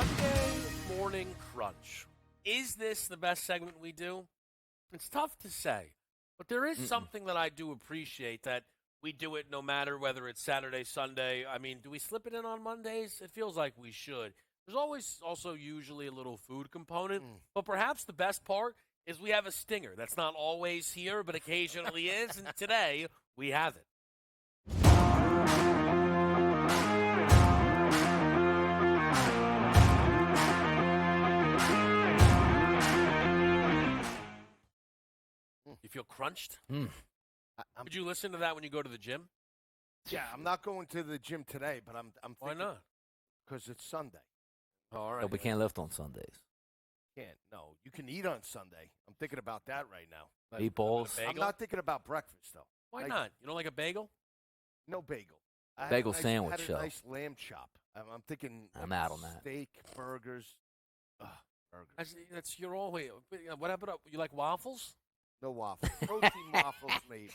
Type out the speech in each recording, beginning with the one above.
Sunday Morning Crunch. Is this the best segment we do? It's tough to say, but there is something that I do appreciate, that we do it no matter whether it's Saturday, Sunday. I mean, do we slip it in on Mondays? It feels like we should. There's always also usually a little food component, but perhaps the best part is we have a stinger that's not always here, but occasionally is, and today we have it. You feel crunched? Would you listen to that when you go to the gym? Yeah, I'm not going to the gym today, but I'm thinking. Why not? Because it's Sunday. All right. No, we can't lift on Sundays. Can't. No, you can eat on Sunday. I'm thinking about that right now. Meatballs. Bagel? I'm not thinking about breakfast, though. Why not? You don't like a bagel? No bagel. Bagel sandwich, I had though. a nice lamb chop. I'm thinking. I'm out on that. Steak, burgers. Burgers. You're all. Wait, what happened? You like waffles? No waffles. Protein waffles, mate.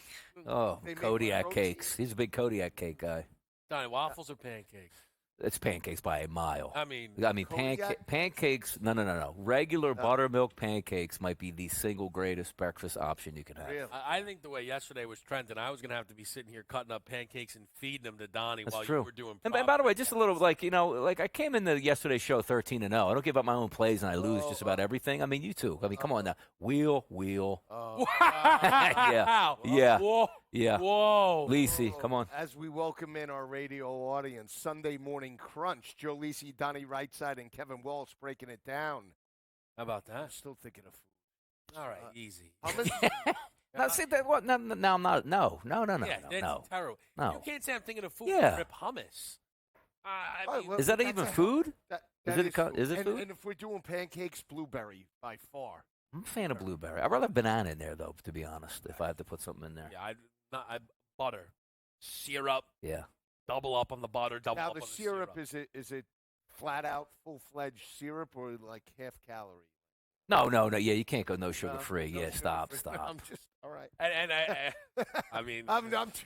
Oh, They make Kodiak protein. cakes. He's a big Kodiak cake guy. Donnie, waffles or pancakes? It's pancakes by a mile. I mean, Kodiak? Pancakes. No. Regular buttermilk pancakes might be the single greatest breakfast option you can have. Really? I think the way yesterday was trending, I was going to have to be sitting here cutting up pancakes and feeding them to Donnie That's while true. you were doing And by the way, just a little, I came in the yesterday's show 13-0. I don't give up my own plays and I lose just about everything. I mean, you too. I mean, come on now. Wheel. Wow. Yeah. Whoa. Yeah. Whoa. Lisi, come on. As we welcome in our radio audience, Sunday Morning Crunch, Joe Lisi, Donnie Rightside, and Kevin Walsh breaking it down. How about I'm that? still thinking of food. All right, easy. Now, see that? What? No, I'm not. No. Yeah, that's terrible. No. You can't say I'm thinking of food Yeah. and rip hummus. I Oh, mean, well, Is that that's even a- food? That Is it food. is it food? And if we're doing pancakes, blueberry by far. I'm a fan of blueberry. I'd rather have banana in there, though, to be honest, if I had to put something in there. yeah, butter, syrup, Yeah. double up on the butter, double Now up the on syrup, the syrup. is it flat out full fledged syrup or like half calorie? No. Yeah, you can't go no sugar free. No Yeah, sugar stop. free. I'm just all right. And I mean, I'm just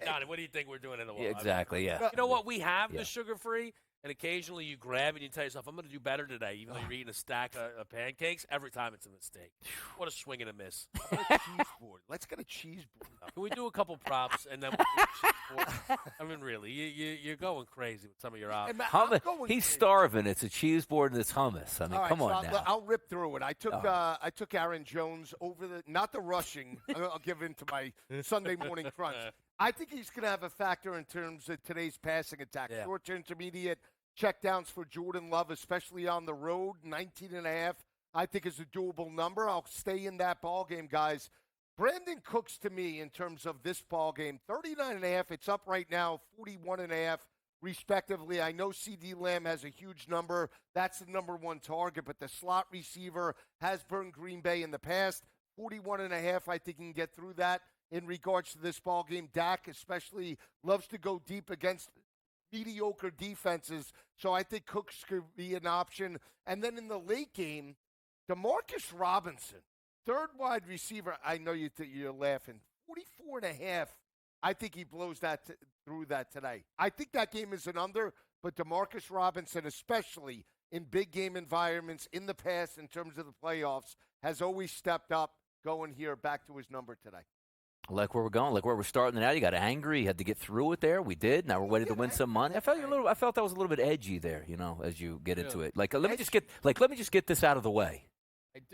Donnie, what do you think we're doing in the world? Yeah, exactly. Yeah. You know what? We have Yeah. the sugar-free, and occasionally you grab and you tell yourself, I'm going to do better today, even though you're eating a stack of pancakes. Every time it's a mistake. What a swing and a miss. How about a cheese board? Let's get a cheese board. Can we do a couple props and then we'll do a cheese board? I mean, really, you're going crazy with some of your options. And I'm Hummus. going He's crazy. starving. It's a cheese board and it's hummus. I mean, All right, come so on now. I'll rip through it. I took Aaron Jones over not the rushing. I'll give in to my Sunday Morning Crunch. I think he's going to have a factor in terms of today's passing attack. Yeah. Short to intermediate checkdowns for Jordan Love, especially on the road. 19.5, I think, is a doable number. I'll stay in that ball game, guys. Brandon Cooks, to me, in terms of this ball game, 39.5. It's up right now, 41.5, respectively. I know C.D. Lamb has a huge number. That's the number one target, but the slot receiver has burned Green Bay in the past. 41.5, I think he can get through that in regards to this ball game. Dak especially loves to go deep against mediocre defenses, so I think Cooks could be an option. And then in the late game, DeMarcus Robinson, third wide receiver. I know you're laughing. 44.5. I think he blows that through that today. I think that game is an under, but DeMarcus Robinson, especially in big game environments in the past in terms of the playoffs, has always stepped up. Going here back to his number today. Like where we're going, like where we're starting now. You got angry. You had to get through it there. We did. Now we're waiting to win some money. I felt that was a little bit edgy there, as you get into it. Like let me just get this out of the way.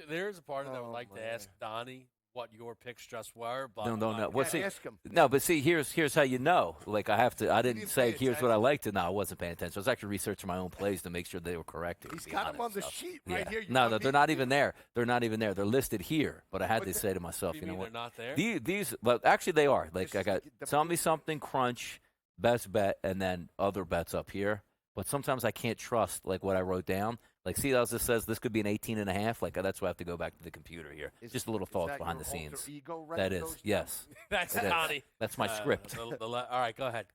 There is a part of that I would like to ask Donnie what your picks just were. But No. Well, see, ask him. no, but see, here's how you know. Like I didn't didn't say pay here's what I attention. liked. No, I wasn't paying attention. I was actually researching my own plays to make sure they were correct. He's to be got them on honest, the so. sheet right Yeah. here. No, they're not even there. They're not even there. They're listed here. But I had to say to myself, You you know mean what? they're not there? These, well, actually they are. Like This I got is the- tell me something, crunch, best bet, and then other bets up here. But sometimes I can't trust like what I wrote down. Like, see how this says this could be an 18.5? Like, that's why I have to go back to the computer here. Just a little thoughts behind the scenes. That is, yes. That's Connie. That's my script. All right, go ahead.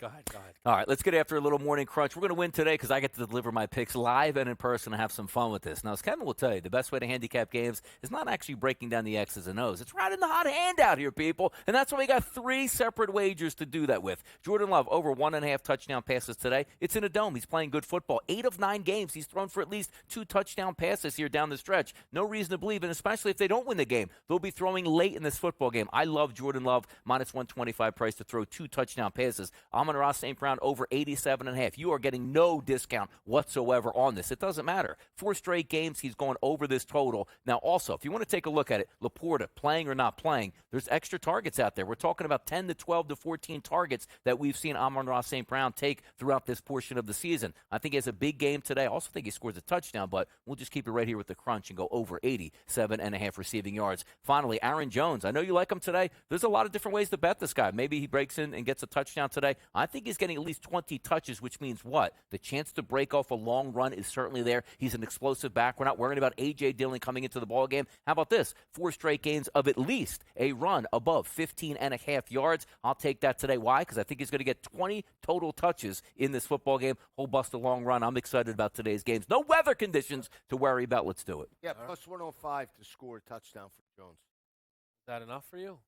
All right, let's get after a little morning crunch. We're going to win today because I get to deliver my picks live and in person and have some fun with this. Now, as Kevin will tell you, the best way to handicap games is not actually breaking down the X's and O's. It's riding the hot hand out here, people. And that's why we got 3 separate wagers to do that with. Jordan Love, over 1.5 touchdown passes today. It's in a dome. He's playing good football. 8 of 9 games, he's thrown for at least 2 touchdown passes here down the stretch. No reason to believe, and especially if they don't win the game, they'll be throwing late in this football game. I love Jordan Love, minus 125 price to throw 2 touchdown passes. Amon-Ra St. Brown, over 87.5. You are getting no discount whatsoever on this. It doesn't matter. 4 straight games, he's going over this total. Now, also, if you want to take a look at it, Laporta, playing or not playing, there's extra targets out there. We're talking about 10 to 12 to 14 targets that we've seen Amon-Ra St. Brown take throughout this portion of the season. I think he has a big game today. I also think he scores a touchdown, but we'll just keep it right here with the crunch and go over 87.5 receiving yards. Finally, Aaron Jones. I know you like him today. There's a lot of different ways to bet this guy. Maybe he breaks in and gets a touchdown today. I think he's getting at least 20 touches, which means what? The chance to break off a long run is certainly there. He's an explosive back. We're not worrying about A.J. Dillon coming into the ball game. How about this? 4 straight games of at least a run above 15.5 yards. I'll take that today. Why? Because I think he's going to get 20 total touches in this football game. He'll bust a long run. I'm excited about today's games. No weather conditions to worry about. Let's do it. Yeah, plus 105 to score a touchdown for Jones. Is that enough for you?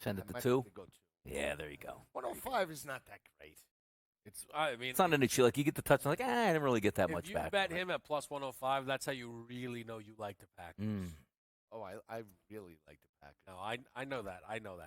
Send it to 2? Yeah, there you go. 105 is not that great. It's not an issue. Like, you get the touchdown, like, I didn't really get that much back. If you bet him at plus 105, that's how you really know you like the Packers. Oh, I really like the Packers. No, I know that. I know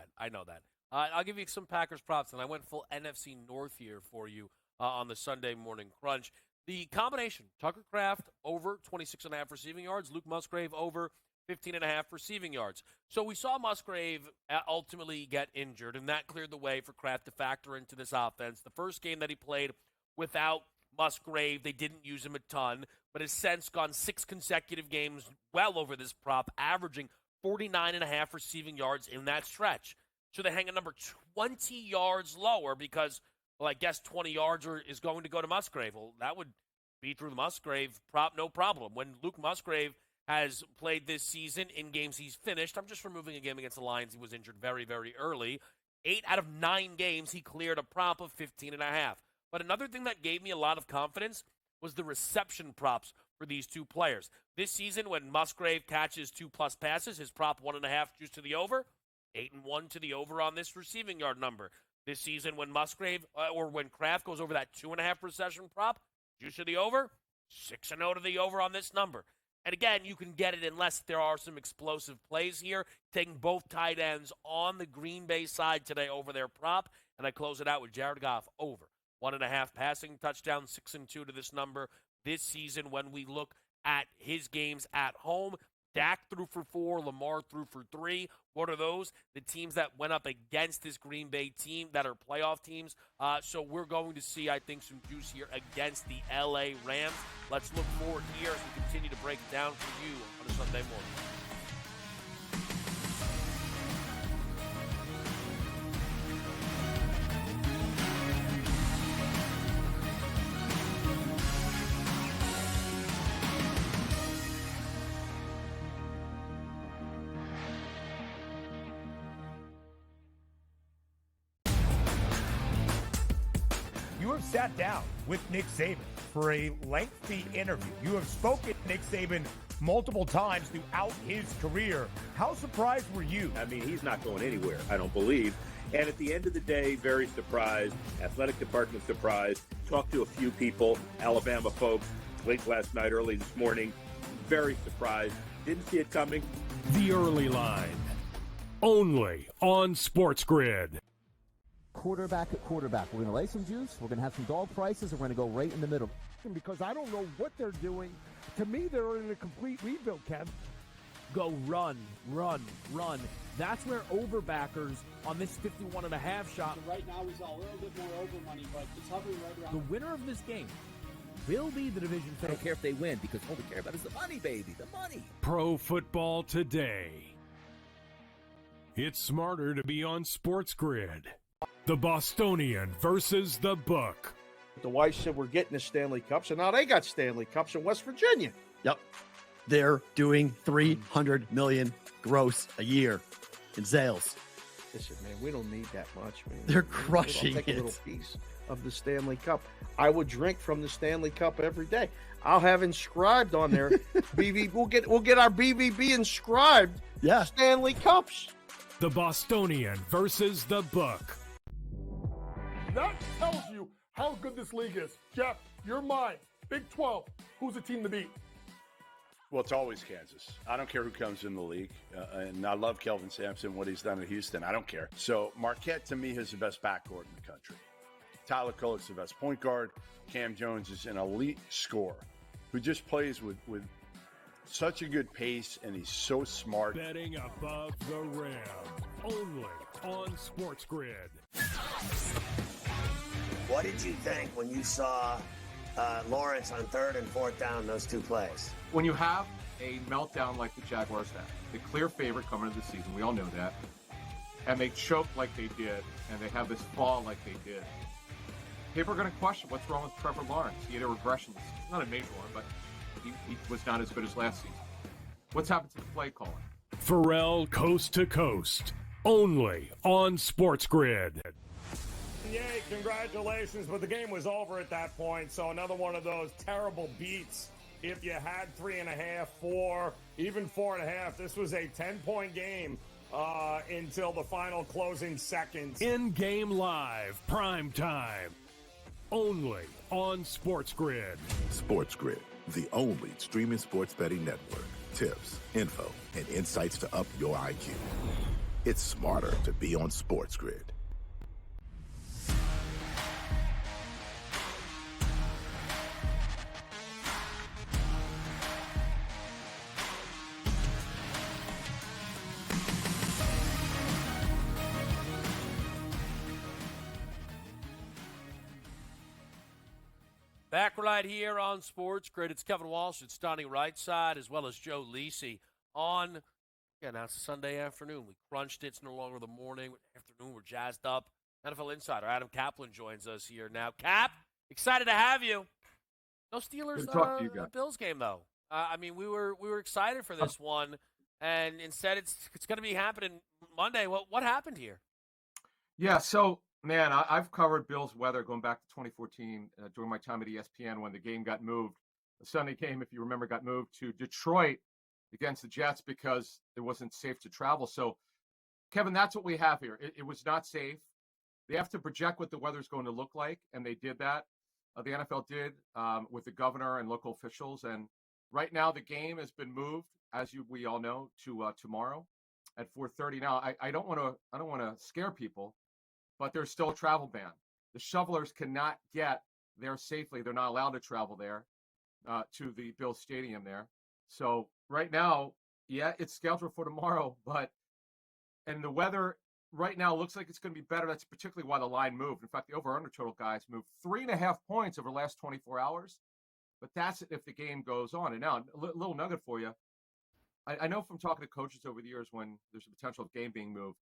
that. I'll give you some Packers props, and I went full NFC North here for you on the Sunday morning crunch. The combination, Tucker Kraft over 26.5 receiving yards, Luke Musgrave over 15.5 receiving yards. So we saw Musgrave ultimately get injured, and that cleared the way for Kraft to factor into this offense. The first game that he played without Musgrave, they didn't use him a ton, but has since gone 6 consecutive games well over this prop, averaging 49.5 receiving yards in that stretch. So they hang a number 20 yards lower because, well, I guess 20 yards is going to go to Musgrave. Well, that would be through the Musgrave prop, no problem. When Luke Musgrave has played this season in games he's finished, I'm just removing a game against the Lions. He was injured very, very early. 8 out of 9 games, he cleared a prop of 15.5. But another thing that gave me a lot of confidence was the reception props for these 2 players. This season, when Musgrave catches 2+ passes, his prop 1.5 juice to the over, 8-1 to the over on this receiving yard number. This season, when Musgrave when Kraft goes over that 2.5 reception prop, juice to the over, 6-0 to the over on this number. And again, you can get it unless there are some explosive plays here. Taking both tight ends on the Green Bay side today over their prop. And I close it out with Jared Goff over 1.5 passing touchdowns, 6-2 to this number this season when we look at his games at home. Dak threw for 4, Lamar threw for 3. What are those? The teams that went up against this Green Bay team that are playoff teams. So we're going to see, I think, some juice here against the L.A. Rams. Let's look forward here as we continue to break it down for you on a Sunday morning. Sat down with Nick Saban for a lengthy interview. You have spoken to Nick Saban multiple times throughout his career. How surprised were you? I mean, he's not going anywhere, I don't believe. And at the end of the day, very surprised. Athletic department surprised. Talked to a few people, Alabama folks, late last night, early this morning. Very surprised. Didn't see it coming. The Early Line. Only on SportsGrid. Quarterback at quarterback. We're going to lay some juice. We're going to have some dog prices, and we're going to go right in the middle. Because I don't know what they're doing. To me, they're in a complete rebuild, Kev. Go run. That's where overbackers on this 51.5 shot. So right now, he's a little bit more over money, but it's hovering right around. The winner of this game will be the division I don't care if they win because all we care about is the money, baby, the money. Pro Football Today. It's smarter to be on SportsGrid. The Bostonian versus the Book. The wife said, we're getting the Stanley Cups, and now they got Stanley Cups in West Virginia. Yep. They're doing $300 million gross a year in sales. Listen, man, we don't need that much, man. They're crushing I'll take it. a little piece of the Stanley Cup. I would drink from the Stanley Cup every day. I'll have inscribed on there. We'll get our BVB inscribed. Yeah. Stanley Cups. The Bostonian versus the Book. That tells you how good this league is. Jeff, your mind. Big 12. Who's the team to beat? Well, it's always Kansas. I don't care who comes in the league. And I love Kelvin Sampson, what he's done at Houston. I don't care. So Marquette, to me, is the best backcourt in the country. Tyler Kolek's the best point guard. Cam Jones is an elite scorer who just plays with such a good pace, and he's so smart. Betting above the rim. Only on SportsGrid. What did you think when you saw Lawrence on 3rd and 4th down, those 2 plays? When you have a meltdown like the Jaguars had, the clear favorite coming into the season, we all know that, and they choke like they did, and they have this fall like they did, people are going to question what's wrong with Trevor Lawrence. He had a regression. Not a major one, but he was not as good as last season. What's happened to the play calling? Pharrell Coast to Coast. Only on SportsGrid. Yay, congratulations, but the game was over at that point, so another one of those terrible beats. If you had 3.5, 4, even 4.5, this was a 10-point game until the final closing seconds. In-game live, prime time. Only on SportsGrid. SportsGrid, the only streaming sports betting network. Tips, info, and insights to up your IQ. It's smarter to be on SportsGrid. Back right here on SportsGrid. It's Kevin Walsh. It's Donnie Rightside, as well as Joe Lisi on, now it's a Sunday afternoon. We crunched it. It's no longer the morning. Afternoon, we're jazzed up. NFL Insider Adam Caplan joins us here now. Cap, excited to have you. No Steelers Bills game, though. We were excited for this one, and instead it's going to be happening Monday. What happened here? Yeah, so, man, I've covered Bills weather going back to 2014 during my time at ESPN when the game got moved. The Sunday game, if you remember, got moved to Detroit against the Jets because it wasn't safe to travel. So, Kevin, that's what we have here. It was not safe. They have to project what the weather's going to look like, and they did that. The NFL did with the governor and local officials. And right now the game has been moved, as we all know, to tomorrow at 4:30. Now, I don't want to scare people, but there's still a travel ban. The shovelers cannot get there safely. They're not allowed to travel there to the Bills Stadium there. So right now, yeah, it's scheduled for tomorrow, and the weather right now looks like it's going to be better. That's particularly why the line moved. In fact, the over-under total guys moved 3.5 points over the last 24 hours. But that's if the game goes on. And now, a little nugget for you. I know from talking to coaches over the years when there's a potential of game being moved,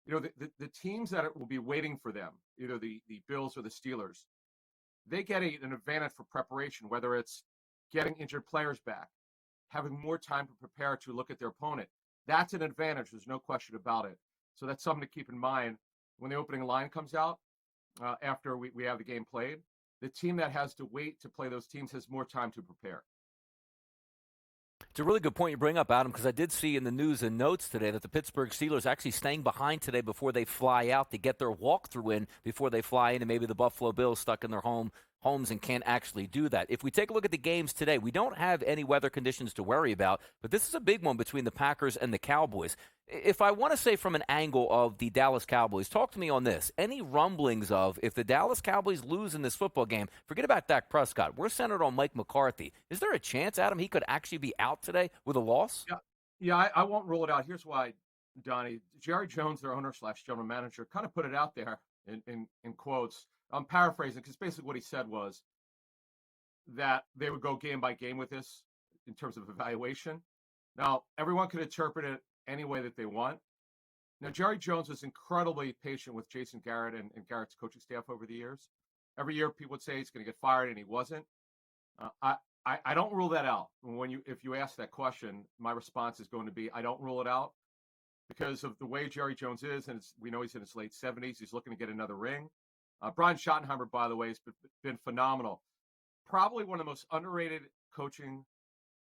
the teams that will be waiting for them, either the Bills or the Steelers, they get an advantage for preparation, whether it's getting injured players back, having more time to prepare to look at their opponent. That's an advantage. There's no question about it. So that's something to keep in mind when the opening line comes out after we have the game played. The team that has to wait to play those teams has more time to prepare. It's a really good point you bring up, Adam, because I did see in the news and notes today that the Pittsburgh Steelers actually staying behind today before they fly out to get their walkthrough in before they fly in, and maybe the Buffalo Bills stuck in their homes and can't actually do that. If we take a look at the games today, we don't have any weather conditions to worry about, but this is a big one between the Packers and the Cowboys. If I want to say from an angle of the Dallas Cowboys, talk to me on this. Any rumblings of if the Dallas Cowboys lose in this football game, forget about Dak Prescott. We're centered on Mike McCarthy. Is there a chance, Adam, he could actually be out today with a loss? Yeah, I won't rule it out. Here's why, Donnie. Jerry Jones, their owner/general manager, kind of put it out there in quotes. I'm paraphrasing because basically what he said was that they would go game by game with this in terms of evaluation. Now, everyone could interpret it any way that they want. Now, Jerry Jones was incredibly patient with Jason Garrett and Garrett's coaching staff over the years. Every year, people would say he's going to get fired, and he wasn't. I don't rule that out. If you ask that question, my response is going to be I don't rule it out because of the way Jerry Jones is, and we know he's in his late 70s. He's looking to get another ring. Brian Schottenheimer, by the way, has been phenomenal. Probably one of the most underrated coaching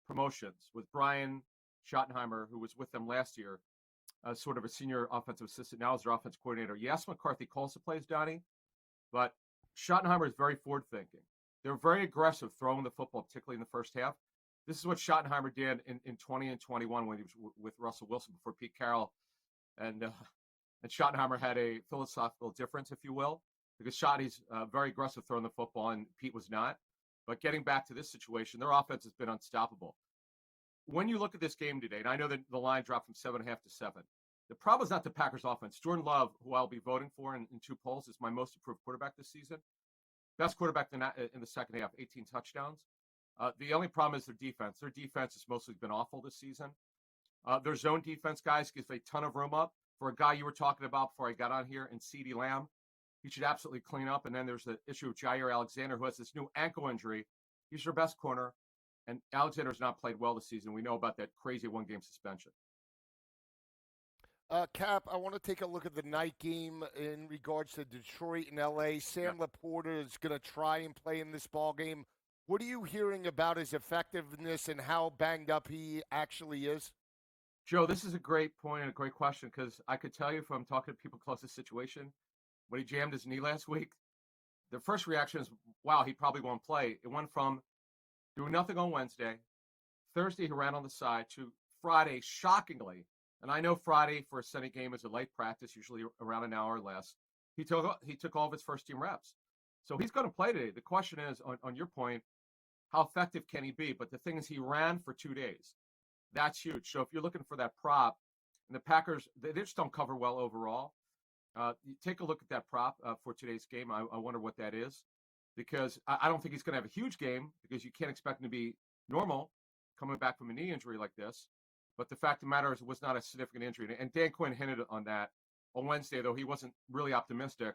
promotions with Brian Schottenheimer, who was with them last year, sort of a senior offensive assistant. Now is their offensive coordinator. Yes, McCarthy calls the plays, Donnie, but Schottenheimer is very forward-thinking. They're very aggressive throwing the football, particularly in the first half. This is what Schottenheimer did in 20 and 21 when he was with Russell Wilson before Pete Carroll. And Schottenheimer had a philosophical difference, if you will, because Schotty's very aggressive throwing the football, and Pete was not. But getting back to this situation, their offense has been unstoppable. When you look at this game today, and I know that the line dropped from 7.5 to 7, the problem is not the Packers' offense. Jordan Love, who I'll be voting for in 2 polls, is my most improved quarterback this season. Best quarterback in the second half, 18 touchdowns. The only problem is their defense. Their defense has mostly been awful this season. Their zone defense, guys, gives a ton of room up. For a guy you were talking about before I got on here, in CeeDee Lamb, he should absolutely clean up. And then there's the issue of Jair Alexander, who has this new ankle injury. He's your best corner, and Alexander's not played well this season. We know about that crazy 1-game suspension. Cap, I want to take a look at the night game in regards to Detroit and L.A. Sam Laporta is going to try and play in this ball game. What are you hearing about his effectiveness and how banged up he actually is? Joe, this is a great point and a great question because I could tell you from talking to people close to the situation, when he jammed his knee last week, the first reaction is, wow, he probably won't play. It went from doing nothing on Wednesday, Thursday he ran on the side, to Friday, shockingly, and I know Friday for a Sunday game is a light practice, usually around an hour or less, he took all of his first-team reps. So he's going to play today. The question is, on your point, how effective can he be? But the thing is, he ran for 2 days. That's huge. So if you're looking for that prop, and the Packers, they just don't cover well overall. You take a look at that prop for today's game. I wonder what that is, because I don't think he's going to have a huge game because you can't expect him to be normal coming back from a knee injury like this. But the fact of the matter is it was not a significant injury. And Dan Quinn hinted on that on Wednesday, though he wasn't really optimistic.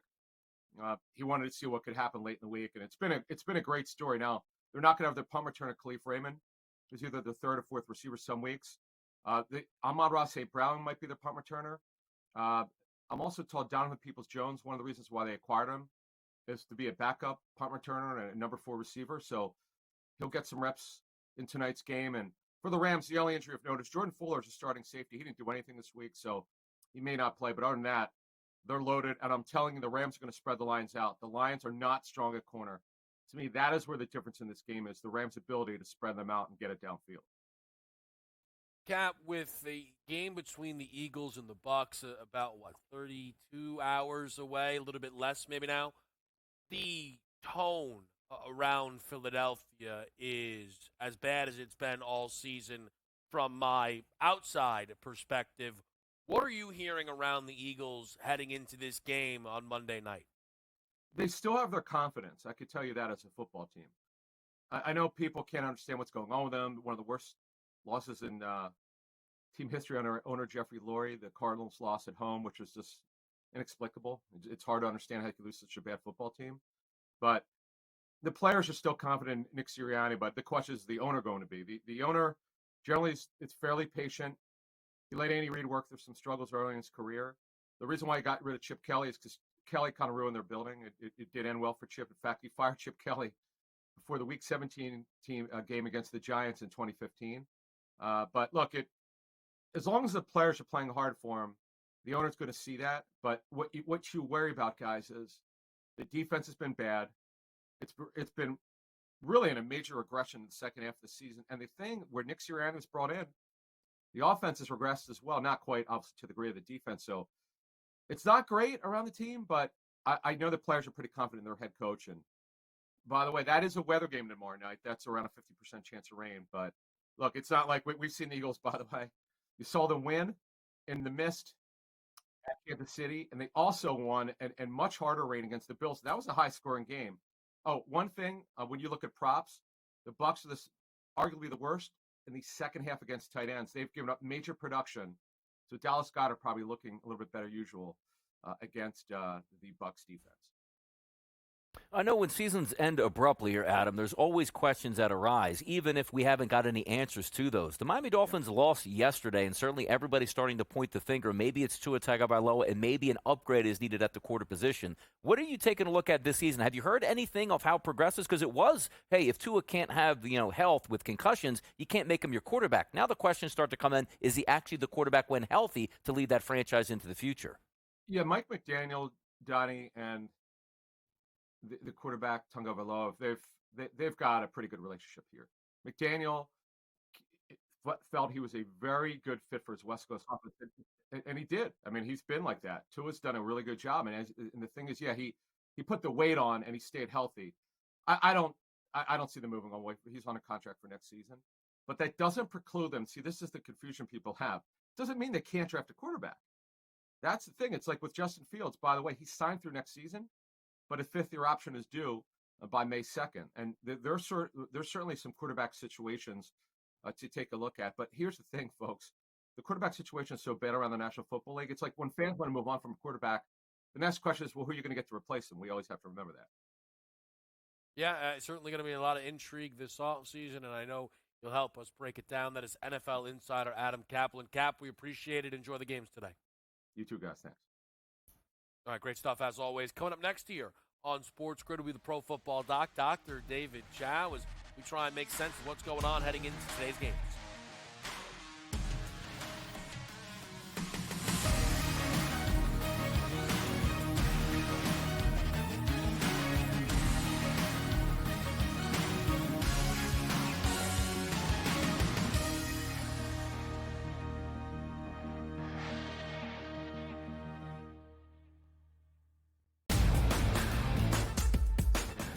He wanted to see what could happen late in the week. And it's been a great story. Now, they're not going to have their punt returner, Khalif Raymond, who's either the third or fourth receiver some weeks. Ahmad-Ra St. Brown might be their punt returner. I'm also told Donovan Peoples-Jones, one of the reasons why they acquired him is to be a backup punt returner and a number 4 receiver. So he'll get some reps in tonight's game. And for the Rams, the only injury of note is Jordan Fuller is a starting safety. He didn't do anything this week, so he may not play. But other than that, they're loaded. And I'm telling you, the Rams are going to spread the Lions out. The Lions are not strong at corner. To me, that is where the difference in this game is, the Rams' ability to spread them out and get it downfield. Cap, with the game between the Eagles and the Bucs about, 32 hours away, a little bit less maybe now, the tone around Philadelphia is as bad as it's been all season from my outside perspective. What are you hearing around the Eagles heading into this game on Monday night? They still have their confidence. I could tell you that as a football team. I know people can't understand what's going on with them. One of the worst losses in team history under owner Jeffrey Lurie, the Cardinals loss at home, which was just inexplicable. It's hard to understand how you could lose such a bad football team. But the players are still confident in Nick Sirianni, but the question is the owner going to be. The owner generally is fairly patient. He let Andy Reid work through some struggles early in his career. The reason why he got rid of Chip Kelly is because Kelly kind of ruined their building. It did end well for Chip. In fact, he fired Chip Kelly before the Week 17 game against the Giants in 2015. But look, as long as the players are playing hard for him, the owner's going to see that. But what you worry about, guys, is the defense has been bad. It's been really in a major regression in the second half of the season. And the thing where Nick Sirianni was brought in, the offense has regressed as well, not quite obviously to the degree of the defense. So it's not great around the team, but I know the players are pretty confident in their head coach. And by the way, that is a weather game tomorrow night. That's around a 50% chance of rain. But look, it's not like we've seen the Eagles, by the way. You saw them win in the mist at Kansas City, and they also won and much harder rain against the Bills. That was a high-scoring game. Oh, one thing, when you look at props, the Bucs are arguably the worst in the second half against tight ends. They've given up major production. So Dallas Goedert probably looking a little bit better usual against the Bucs defense. I know when seasons end abruptly here, Adam, there's always questions that arise, even if we haven't got any answers to those. The Miami Dolphins lost yesterday, and certainly everybody's starting to point the finger. Maybe it's Tua Tagovailoa, and maybe an upgrade is needed at the quarter position. What are you taking a look at this season? Have you heard anything of how it progresses? Because it was, hey, if Tua can't have health with concussions, you can't make him your quarterback. Now the questions start to come in, is he actually the quarterback when healthy to lead that franchise into the future? Yeah, Mike McDaniel, Donnie, and the quarterback Tagovailoa, they've got a pretty good relationship here. McDaniel felt he was a very good fit for his West Coast offense, and he did. I mean, he's been like that. Tua's done a really good job, and the thing is, yeah, he put the weight on and he stayed healthy. I don't see them moving away. He's on a contract for next season, but that doesn't preclude them. See, this is the confusion people have. It doesn't mean they can't draft a quarterback. That's the thing. It's like with Justin Fields. By the way, he signed through next season, but a fifth-year option is due by May 2nd. And there's certainly some quarterback situations to take a look at. But here's the thing, folks. The quarterback situation is so bad around the National Football League. It's like when fans want to move on from a quarterback, the next question is, well, who are you going to get to replace him? We always have to remember that. Yeah, certainly going to be a lot of intrigue this offseason, and I know you'll help us break it down. That is NFL insider Adam Caplan. Cap, we appreciate it. Enjoy the games today. You too, guys. Thanks. All right, great stuff as always. Coming up next year on SportsGrid will be the Pro Football Doc, Dr. David Chow, as we try and make sense of what's going on heading into today's games.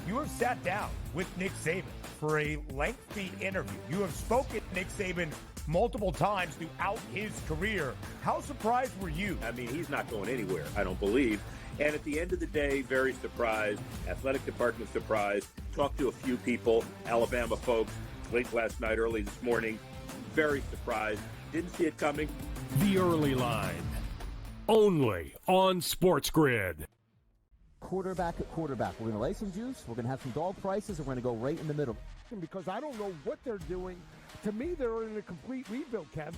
You have sat down with Nick Saban for a lengthy interview. You have spoken to Nick Saban multiple times throughout his career. How surprised were you? I mean, he's not going anywhere, I don't believe. And at the end of the day, very surprised. Athletic department surprised. Talked to a few people, Alabama folks, late last night, early this morning. Very surprised. Didn't see it coming. The Early Line. Only on SportsGrid. Quarterback at quarterback. We're going to lay some juice. We're going to have some dog prices, and we're going to go right in the middle. Because I don't know what they're doing. To me, they're in a complete rebuild, Kev.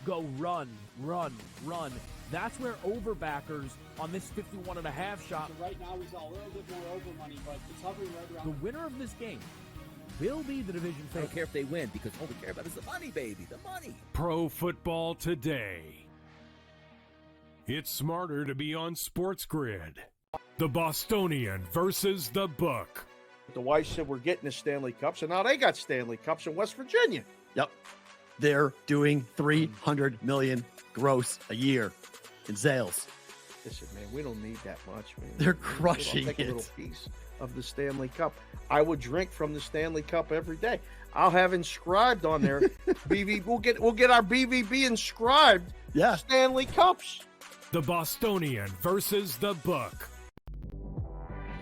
Go run, run, run. That's where overbackers on this 51.5 shot. So right now, we saw a little bit more over money, but it's hovering right around. The winner of this game will be the division I don't care if they win, because all we care about is the money, baby, the money. Pro Football Today. It's smarter to be on SportsGrid. The Bostonian versus the Book. The Weiss said we're getting the Stanley Cups, and now they got Stanley Cups in West Virginia. Yep. They're doing $300 million gross a year in sales. Listen, man, we don't need that much, man. They're crushing take it. a little piece of the Stanley Cup. I would drink from the Stanley Cup every day. I'll have inscribed on there. We'll get our BVB inscribed. Yeah. Stanley Cups. The Bostonian versus the Book.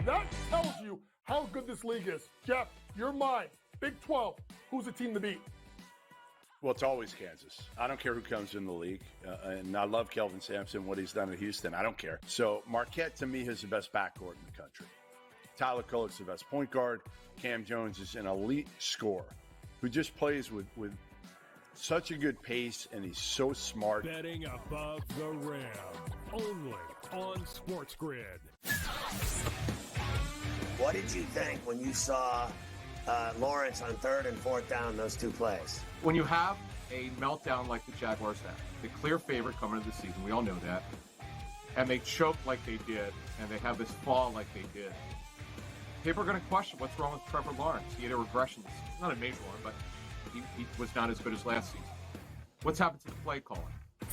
That tells you how good this league is. Jeff, you're mine. Big 12. Who's the team to beat? Well, it's always Kansas. I don't care who comes in the league. And I love Kelvin Sampson, what he's done at Houston. I don't care. So Marquette, to me, is the best backcourt in the country. Tyler Kolek's the best point guard. Cam Jones is an elite scorer who just plays with such a good pace, and he's so smart. Betting above the rim. Only on SportsGrid. What did you think when you saw Lawrence on 3rd and 4th down, those two plays? When you have a meltdown like the Jaguars had, the clear favorite coming into the season, we all know that, and they choke like they did, and they have this fall like they did, people are going to question what's wrong with Trevor Lawrence. He had a regression. Not a major one, but he was not as good as last season. What's happened to the play calling?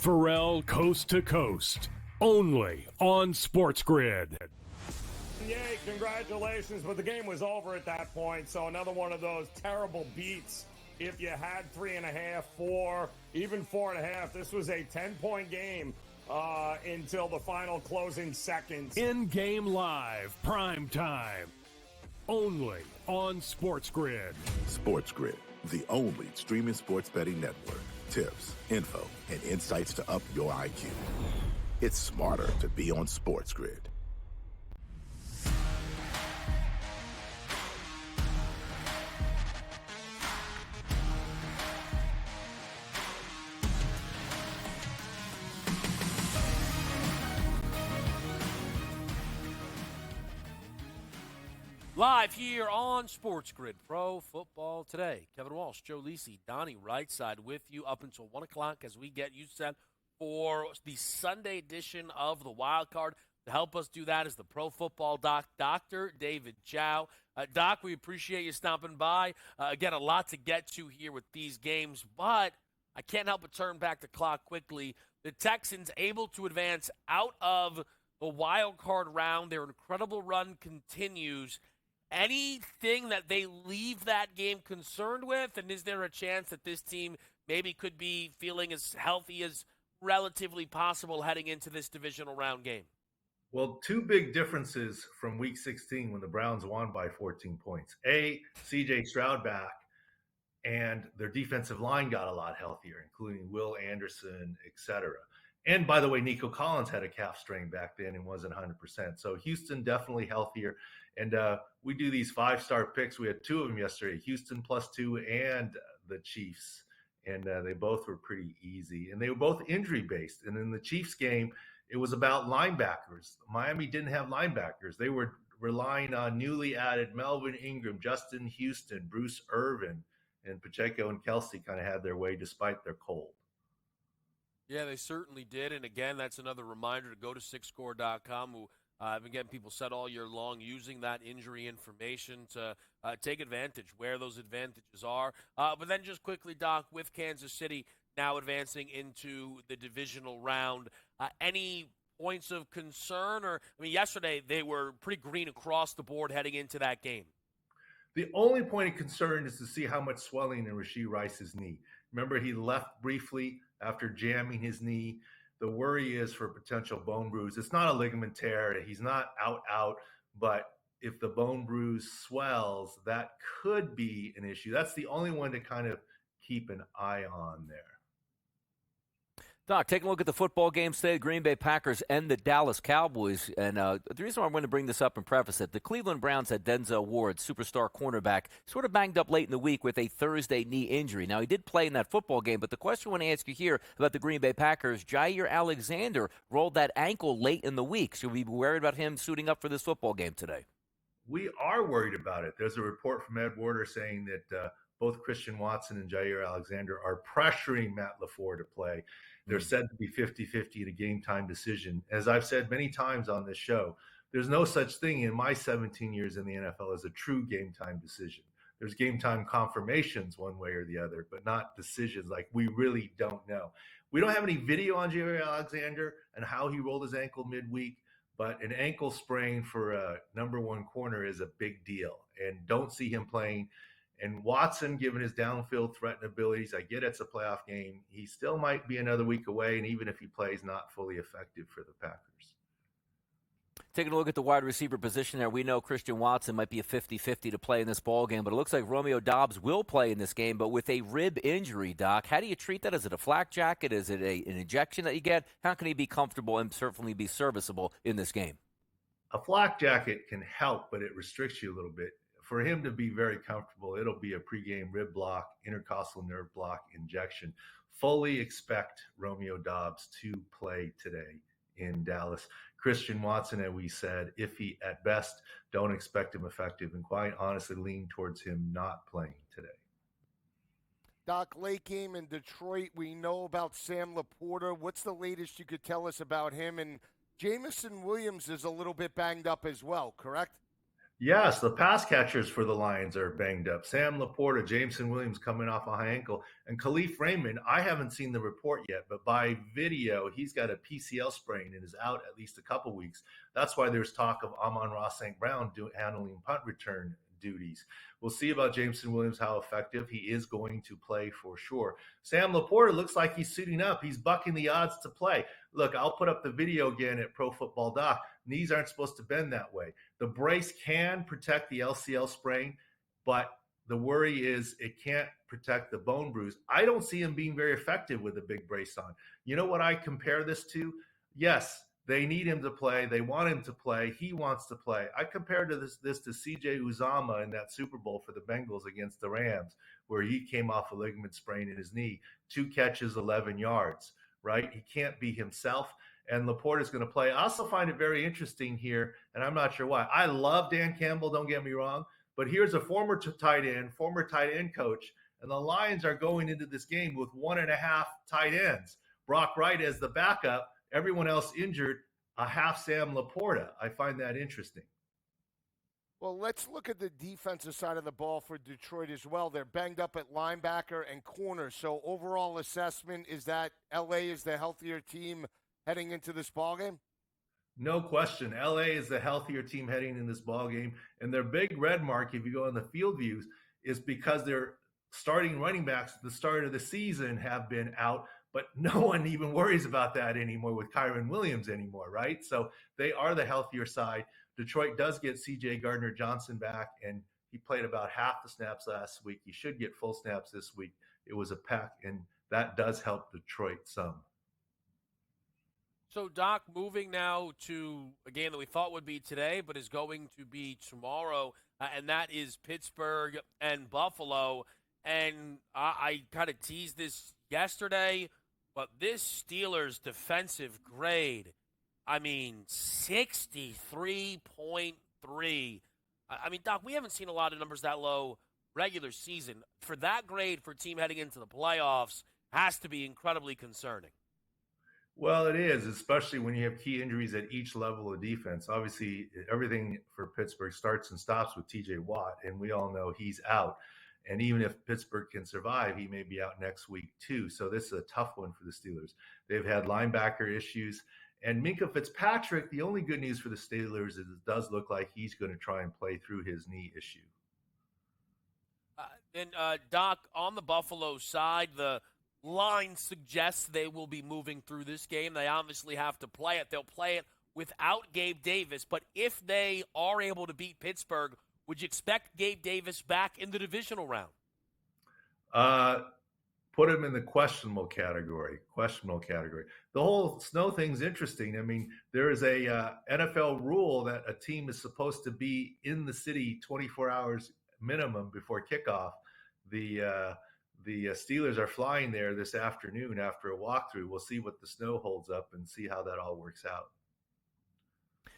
Pharrell Coast to Coast. Only on SportsGrid. Yay, congratulations, but the game was over at that point, so another one of those terrible beats. If you had 3.5, 4, even 4.5, this was a 10-point game until the final closing seconds. In-game live, prime time. Only on SportsGrid. SportsGrid, the only streaming sports betting network. Tips, info, and insights to up your IQ. It's smarter to be on SportsGrid. Live here on SportsGrid Pro Football Today. Kevin Walsh, Joe Lisi, Donnie Rightside with you up until 1 o'clock as we get you set for the Sunday edition of the Wild Card. To help us do that is the Pro Football Doc, Dr. David Chow. Doc, we appreciate you stopping by. Again, a lot to get to here with these games, but I can't help but turn back the clock quickly. The Texans able to advance out of the wild card round. Their incredible run continues. Anything that they leave that game concerned with? And is there a chance that this team maybe could be feeling as healthy as relatively possible heading into this divisional round game? Well, two big differences from Week 16 when the Browns won by 14 points. A, C.J. Stroud back, and their defensive line got a lot healthier, including Will Anderson, etc. And by the way, Nico Collins had a calf strain back then and wasn't 100%. So Houston definitely healthier. And we do these 5-star picks. We had two of them yesterday, Houston +2 and the Chiefs. And they both were pretty easy. And they were both injury-based. And in the Chiefs game, it was about linebackers. Miami didn't have linebackers. They were relying on newly added Melvin Ingram, Justin Houston, Bruce Irvin, and Pacheco and Kelsey kind of had their way despite their cold. Yeah, they certainly did. And again, that's another reminder to go to SICScore.com, who I've been getting people set all year long using that injury information to take advantage where those advantages are. But then just quickly, Doc, with Kansas City now advancing into the divisional round, any points of concern? Or, I mean, yesterday they were pretty green across the board heading into that game. The only point of concern is to see how much swelling in Rashee Rice's knee. Remember, he left briefly after jamming his knee. The worry is for potential bone bruise. It's not a ligament tear. He's not out, but if the bone bruise swells, that could be an issue. That's the only one to kind of keep an eye on there. Doc, taking a look at the football games today, the Green Bay Packers and the Dallas Cowboys. And the reason why I'm going to bring this up and preface it, the Cleveland Browns had Denzel Ward, superstar cornerback, sort of banged up late in the week with a Thursday knee injury. Now, he did play in that football game, but the question I want to ask you here about the Green Bay Packers, Jair Alexander rolled that ankle late in the week. Should we be worried about him suiting up for this football game today? We are worried about it. There's a report from Ed Warder saying that both Christian Watson and Jair Alexander are pressuring Matt LaFleur to play. They're said to be 50-50 in a game-time decision. As I've said many times on this show, there's no such thing in my 17 years in the NFL as a true game-time decision. There's game-time confirmations one way or the other, but not decisions. Like, we really don't know. We don't have any video on Jair Alexander and how he rolled his ankle midweek, but an ankle sprain for a number one corner is a big deal, and don't see him playing. And Watson, given his downfield threat and abilities, I get it's a playoff game. He still might be another week away, and even if he plays, not fully effective for the Packers. Taking a look at the wide receiver position there, we know Christian Watson might be a 50-50 to play in this ballgame, but it looks like Romeo Doubs will play in this game, but with a rib injury, Doc. How do you treat that? Is it a flak jacket? Is it an injection that you get? How can he be comfortable and certainly be serviceable in this game? A flak jacket can help, but it restricts you a little bit. For him to be very comfortable, it'll be a pregame rib block, intercostal nerve block injection. Fully expect Romeo Doubs to play today in Dallas. Christian Watson, as we said, iffy at best. Don't expect him effective, and quite honestly lean towards him not playing today. Doc, late game in Detroit. We know about Sam Laporta. What's the latest you could tell us about him? And Jameson Williams is a little bit banged up as well, correct? Yes, the pass catchers for the Lions are banged up. Sam Laporta, Jameson Williams coming off a high ankle, and Khalif Raymond, I haven't seen the report yet, but by video, he's got a PCL sprain and is out at least a couple weeks. That's why there's talk of Amon-Ra St. Brown handling punt return duties. We'll see about Jameson Williams, how effective he is going to play for sure. Sam Laporta looks like he's suiting up. He's bucking the odds to play. Look, I'll put up the video again at Pro Football Doc. Knees aren't supposed to bend that way. The brace can protect the LCL sprain, but the worry is it can't protect the bone bruise. I don't see him being very effective with a big brace on. You know what I compare this to? Yes, they need him to play. They want him to play. He wants to play. I compare this to C.J. Uzomah in that Super Bowl for the Bengals against the Rams, where he came off a ligament sprain in his knee. 2 catches, 11 yards, right? He can't be himself. and Laporta is going to play. I also find it very interesting here, and I'm not sure why. I love Dan Campbell, don't get me wrong, but here's a former tight end coach, and the Lions are going into this game with 1.5 tight ends. Brock Wright as the backup, everyone else injured, a half Sam Laporta. I find that interesting. Well, let's look at the defensive side of the ball for Detroit as well. They're banged up at linebacker and corner. So overall assessment is that LA is the healthier team heading into this ballgame? No question. LA is the healthier team heading in this ballgame. And their big red mark, if you go on the field views, is because their starting running backs at the start of the season have been out. But no one even worries about that anymore with Kyron Williams anymore, right? So they are the healthier side. Detroit does get C.J. Gardner-Johnson back, and he played about half the snaps last week. He should get full snaps this week. It was a pack, and that does help Detroit some. So, Doc, moving now to a game that we thought would be today, but is going to be tomorrow, and that is Pittsburgh and Buffalo. And I kind of teased this yesterday, but this Steelers defensive grade, I mean, 63.3. I mean, Doc, we haven't seen a lot of numbers that low regular season. For that grade for a team heading into the playoffs has to be incredibly concerning. Well, it is, especially when you have key injuries at each level of defense. Obviously, everything for Pittsburgh starts and stops with T.J. Watt, and we all know he's out. And even if Pittsburgh can survive, he may be out next week too. So this is a tough one for the Steelers. They've had linebacker issues. And Minkah Fitzpatrick, the only good news for the Steelers is it does look like he's going to try and play through his knee issue. Doc, on the Buffalo side, the line suggests they will be moving through this game. They obviously have to play it. They'll play it without Gabe Davis. But if they are able to beat Pittsburgh, would you expect Gabe Davis back in the divisional round? Put him in the questionable category. The whole snow thing's interesting. I mean, there is a NFL rule that a team is supposed to be in the city 24 hours minimum before kickoff. The Steelers are flying there this afternoon after a walkthrough. We'll see what the snow holds up and see how that all works out.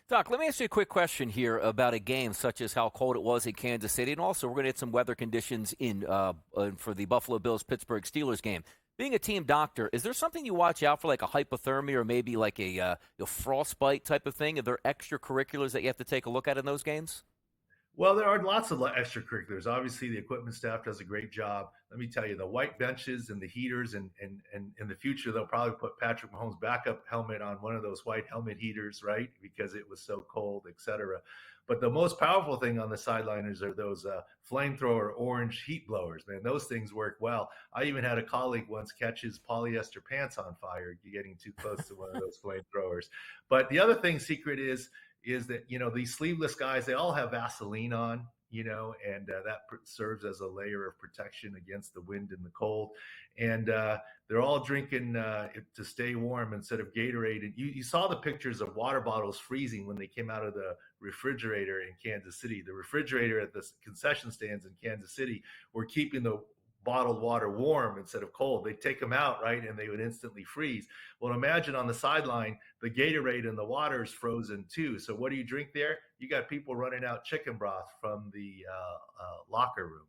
Doc, let me ask you a quick question here about a game such as how cold it was in Kansas City, and also we're going to get some weather conditions in for the Buffalo Bills-Pittsburgh Steelers game. Being a team doctor, is there something you watch out for, like a hypothermia or maybe like a frostbite type of thing? Are there extracurriculars that you have to take a look at in those games? Well, there are lots of extracurriculars. Obviously, the equipment staff does a great job. Let me tell you, the white benches and the heaters, and in the future, they'll probably put Patrick Mahomes' backup helmet on one of those white helmet heaters, right? Because it was so cold, et cetera. But the most powerful thing on the sideliners are those flamethrower orange heat blowers, man. Those things work well. I even had a colleague once catch his polyester pants on fire getting too close to one of those flamethrowers. But the other thing, secret is that, these sleeveless guys, they all have Vaseline on, and that serves as a layer of protection against the wind and the cold. And they're all drinking to stay warm instead of Gatorade. And you saw the pictures of water bottles freezing when they came out of the refrigerator in Kansas City. The refrigerator at the concession stands in Kansas City were keeping the bottled water warm instead of cold. They'd take them out, right, and they would instantly freeze. Well, imagine on the sideline, the Gatorade and the water is frozen too. So what do you drink there? You got people running out chicken broth from the locker room.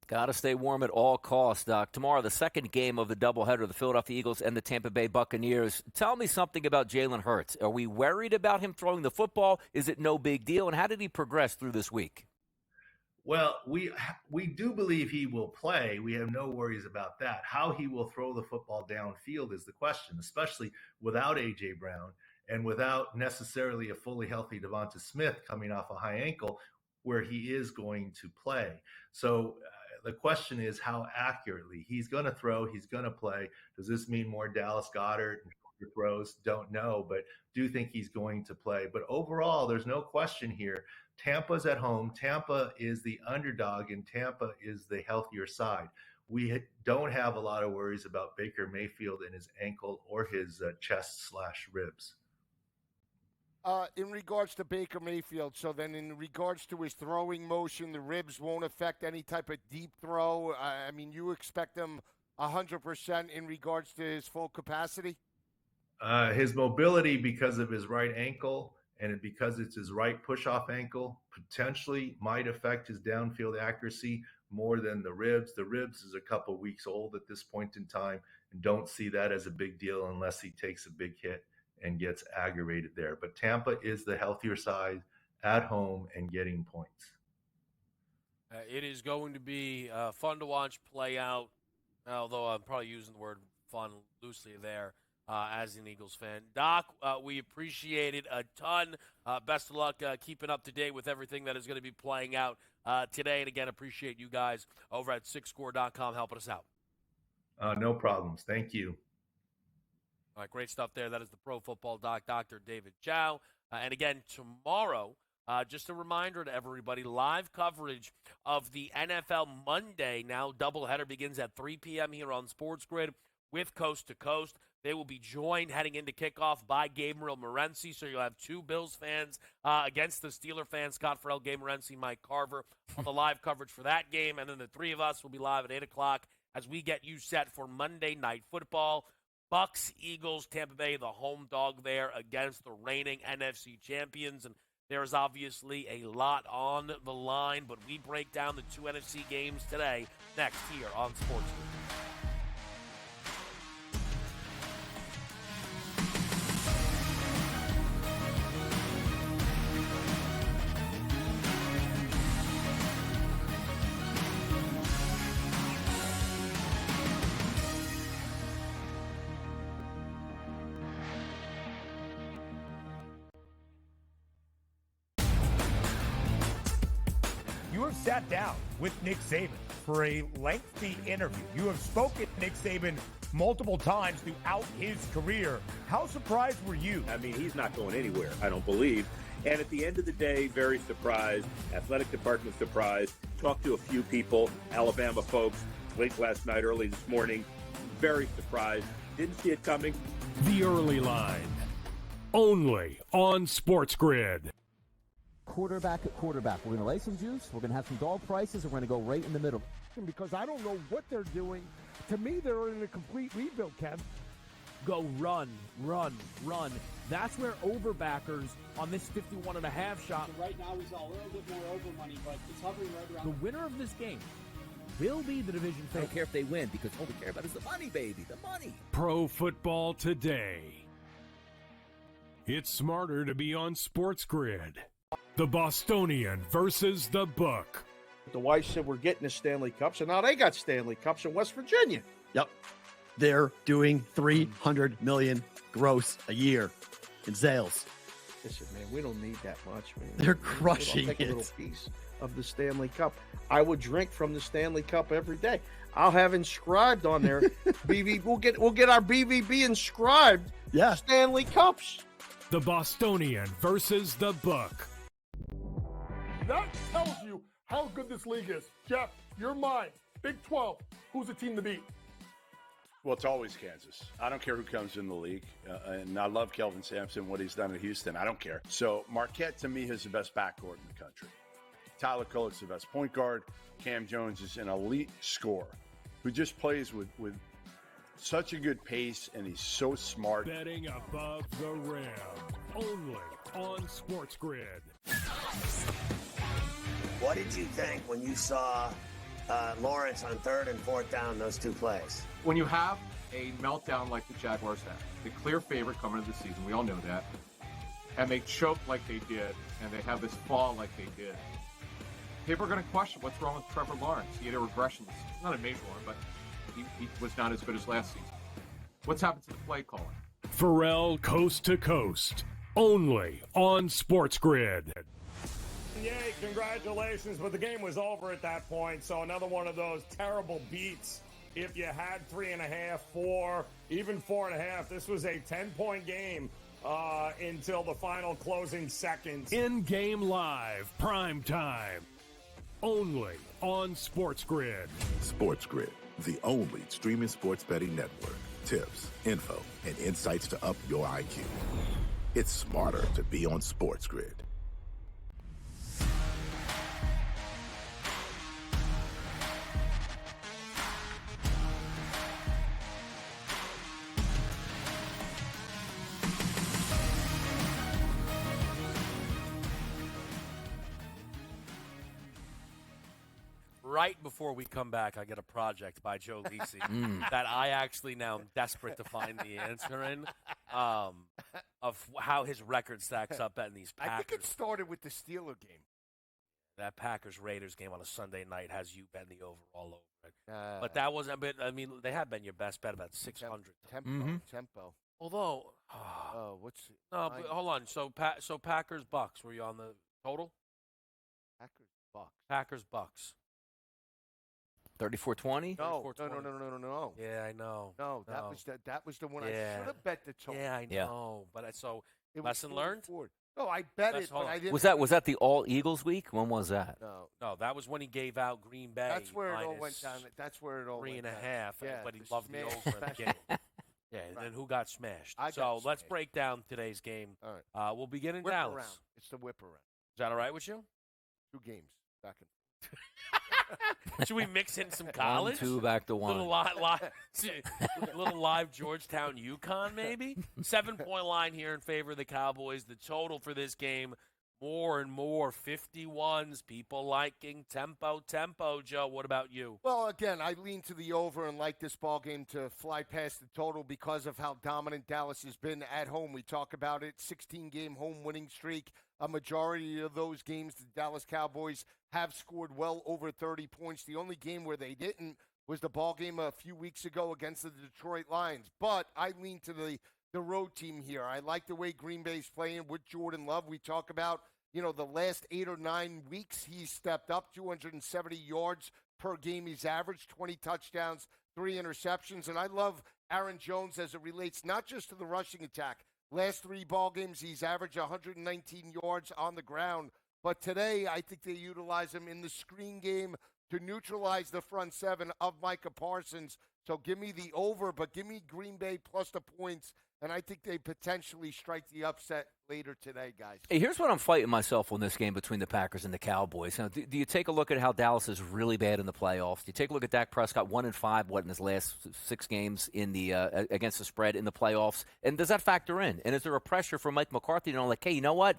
Got to stay warm at all costs, Doc. Tomorrow, the second game of the doubleheader, the Philadelphia Eagles and the Tampa Bay Buccaneers. Tell me something about Jalen Hurts. Are we worried about him throwing the football? Is it no big deal? And how did he progress through this week? Well, we do believe he will play. We have no worries about that. How he will throw the football downfield is the question, especially without A.J. Brown and without necessarily a fully healthy Devonta Smith coming off a high ankle where he is going to play. So the question is how accurately. He's going to throw. He's going to play. Does this mean more Dallas Goedert and throws? Don't know, but do think he's going to play. But overall, there's no question here. Tampa's at home. Tampa is the underdog, and Tampa is the healthier side. We don't have a lot of worries about Baker Mayfield and his ankle or his chest/ribs. In regards to Baker Mayfield, so then in regards to his throwing motion, the ribs won't affect any type of deep throw. I mean, you expect him 100% in regards to his full capacity? His mobility, because of his right ankle and because it's his right push-off ankle, potentially might affect his downfield accuracy more than the ribs. The ribs is a couple weeks old at this point in time, and don't see that as a big deal unless he takes a big hit and gets aggravated there. But Tampa is the healthier side at home and getting points. It is going to be fun to watch play out, although I'm probably using the word fun loosely there as an Eagles fan. Doc, we appreciate it a ton. Best of luck keeping up to date with everything that is going to be playing out today. And again, appreciate you guys over at SICScore.com helping us out. No problems. Thank you. All right, great stuff there. That is the Pro Football Doc, Dr. David Chow. And again, tomorrow, just a reminder to everybody, live coverage of the NFL Monday now doubleheader begins at 3 p.m. here on SportsGrid with Coast to Coast. They will be joined heading into kickoff by Gabriel Morency. So you'll have two Bills fans against the Steeler fans, Scott Farrell, Gabe Morency, Mike Carver on the live coverage for that game. And then the three of us will be live at 8 o'clock as we get you set for Monday Night Football. Bucks, Eagles, Tampa Bay, the home dog there against the reigning NFC champions. And there is obviously a lot on the line, but we break down the two NFC games today next here on SportsGrid. You have sat down with Nick Saban for a lengthy interview. You have spoken to Nick Saban multiple times throughout his career. How surprised were you? I mean, he's not going anywhere, I don't believe. And at the end of the day, very surprised. Athletic department surprised. Talked to a few people, Alabama folks, late last night, early this morning. Very surprised. Didn't see it coming. The Early Line. Only on SportsGrid. Quarterback at quarterback. We're going to lay some juice. We're going to have some dog prices. And we're going to go right in the middle. Because I don't know what they're doing. To me, they're in a complete rebuild, Kev. Go run, run, run. That's where overbackers on this 51.5 shot. So right now he's a little bit more over money, but it's hovering right around. The winner of this game will be the division I favorite. don't care if they win because all we care about is the money, baby, the money. Pro Football Today. It's smarter to be on SportsGrid. The Bostonian versus the Book. The wife said we're getting the Stanley Cups, and now they got Stanley Cups in West Virginia. Yep. They're doing $300 million gross a year in sales. Listen, man, we don't need that much, man. They're crushing I'll take it. a little piece of the Stanley Cup. I would drink from the Stanley Cup every day. I'll have inscribed on there. We'll get our BVB inscribed. Yeah. Stanley Cups. The Bostonian versus the Book. That tells you how good this league is. Jeff, you're mine. Big 12. Who's the team to beat? Well, it's always Kansas. I don't care who comes in the league. And I love Kelvin Sampson, what he's done at Houston. I don't care. So Marquette, to me, is the best backcourt in the country. Tyler Kolek's the best point guard. Cam Jones is an elite scorer who just plays with such a good pace, and he's so smart. Betting above the rim. Only on SportsGrid. What did you think when you saw Lawrence on 3rd and 4th down, those two plays? When you have a meltdown like the Jaguars had, the clear favorite coming into the season, we all know that, and they choke like they did, and they have this fall like they did, people are going to question what's wrong with Trevor Lawrence. He had a regression. Not a major one, but he was not as good as last season. What's happened to the play calling? Farrell Coast to Coast. Only on SportsGrid. Yay, congratulations, but the game was over at that point, so another one of those terrible beats. If you had 3.5, 4, even 4.5, this was a 10-point game until the final closing seconds. In-game live, prime time. Only on SportsGrid. SportsGrid, the only streaming sports betting network. Tips, info, and insights to up your IQ. It's smarter to be on SportsGrid. right before we come back, I get a project by Joe Lisi that I actually now am desperate to find the answer in of how his record stacks up betting these Packers. I think it started with the Steeler game. That Packers-Raiders game on a Sunday night has you betting the over all over it. But that wasn't a bit. I mean, they have been your best bet about 600. Tempo. Although, what's no? But hold on. So Packers Bucks. Were you on the total? Packers Bucks. 34-20? No. Yeah, I know. No, that was the one I should have bet the total. Yeah, I know. But so lesson learned. No, I bet it, but I didn't. Was that the All Eagles week? When was that? No, that was when he gave out Green Bay. That's where it all went down. That's where it all went down. 3.5. Yeah, but he loved the over in the game. Yeah, and then who got smashed? I so got let's smashed. break down today's game. All right. We'll begin in Whip Dallas. around. It's the whip around. Is that all right with you? 2 games back and Should we mix in some college? 1-2 back to 1. Little live Georgetown, UConn, maybe? 7-point line here in favor of the Cowboys. The total for this game, more and more 51s. People liking tempo. Joe, what about you? Well, again, I lean to the over and like this ball game to fly past the total because of how dominant Dallas has been at home. We talk about it, 16-game home winning streak. A majority of those games, the Dallas Cowboys have scored well over 30 points. The only game where they didn't was the ball game a few weeks ago against the Detroit Lions. But I lean to the road team here. I like the way Green Bay's playing with Jordan Love. We talk about, the last 8 or 9 weeks, he's stepped up 270 yards per game. He's averaged 20 touchdowns, 3 interceptions. And I love Aaron Jones as it relates not just to the rushing attack. Last 3 ball games, he's averaged 119 yards on the ground. But today, I think they utilize him in the screen game to neutralize the front 7 of Micah Parsons. So give me the over, but give me Green Bay plus the points. And I think they potentially strike the upset later today, guys. Hey, here's what I'm fighting myself on this game between the Packers and the Cowboys. Now, do you take a look at how Dallas is really bad in the playoffs? Do you take a look at Dak Prescott, 1-5, in his last 6 games in the against the spread in the playoffs? And does that factor in? And is there a pressure for Mike McCarthy to hey, you know what?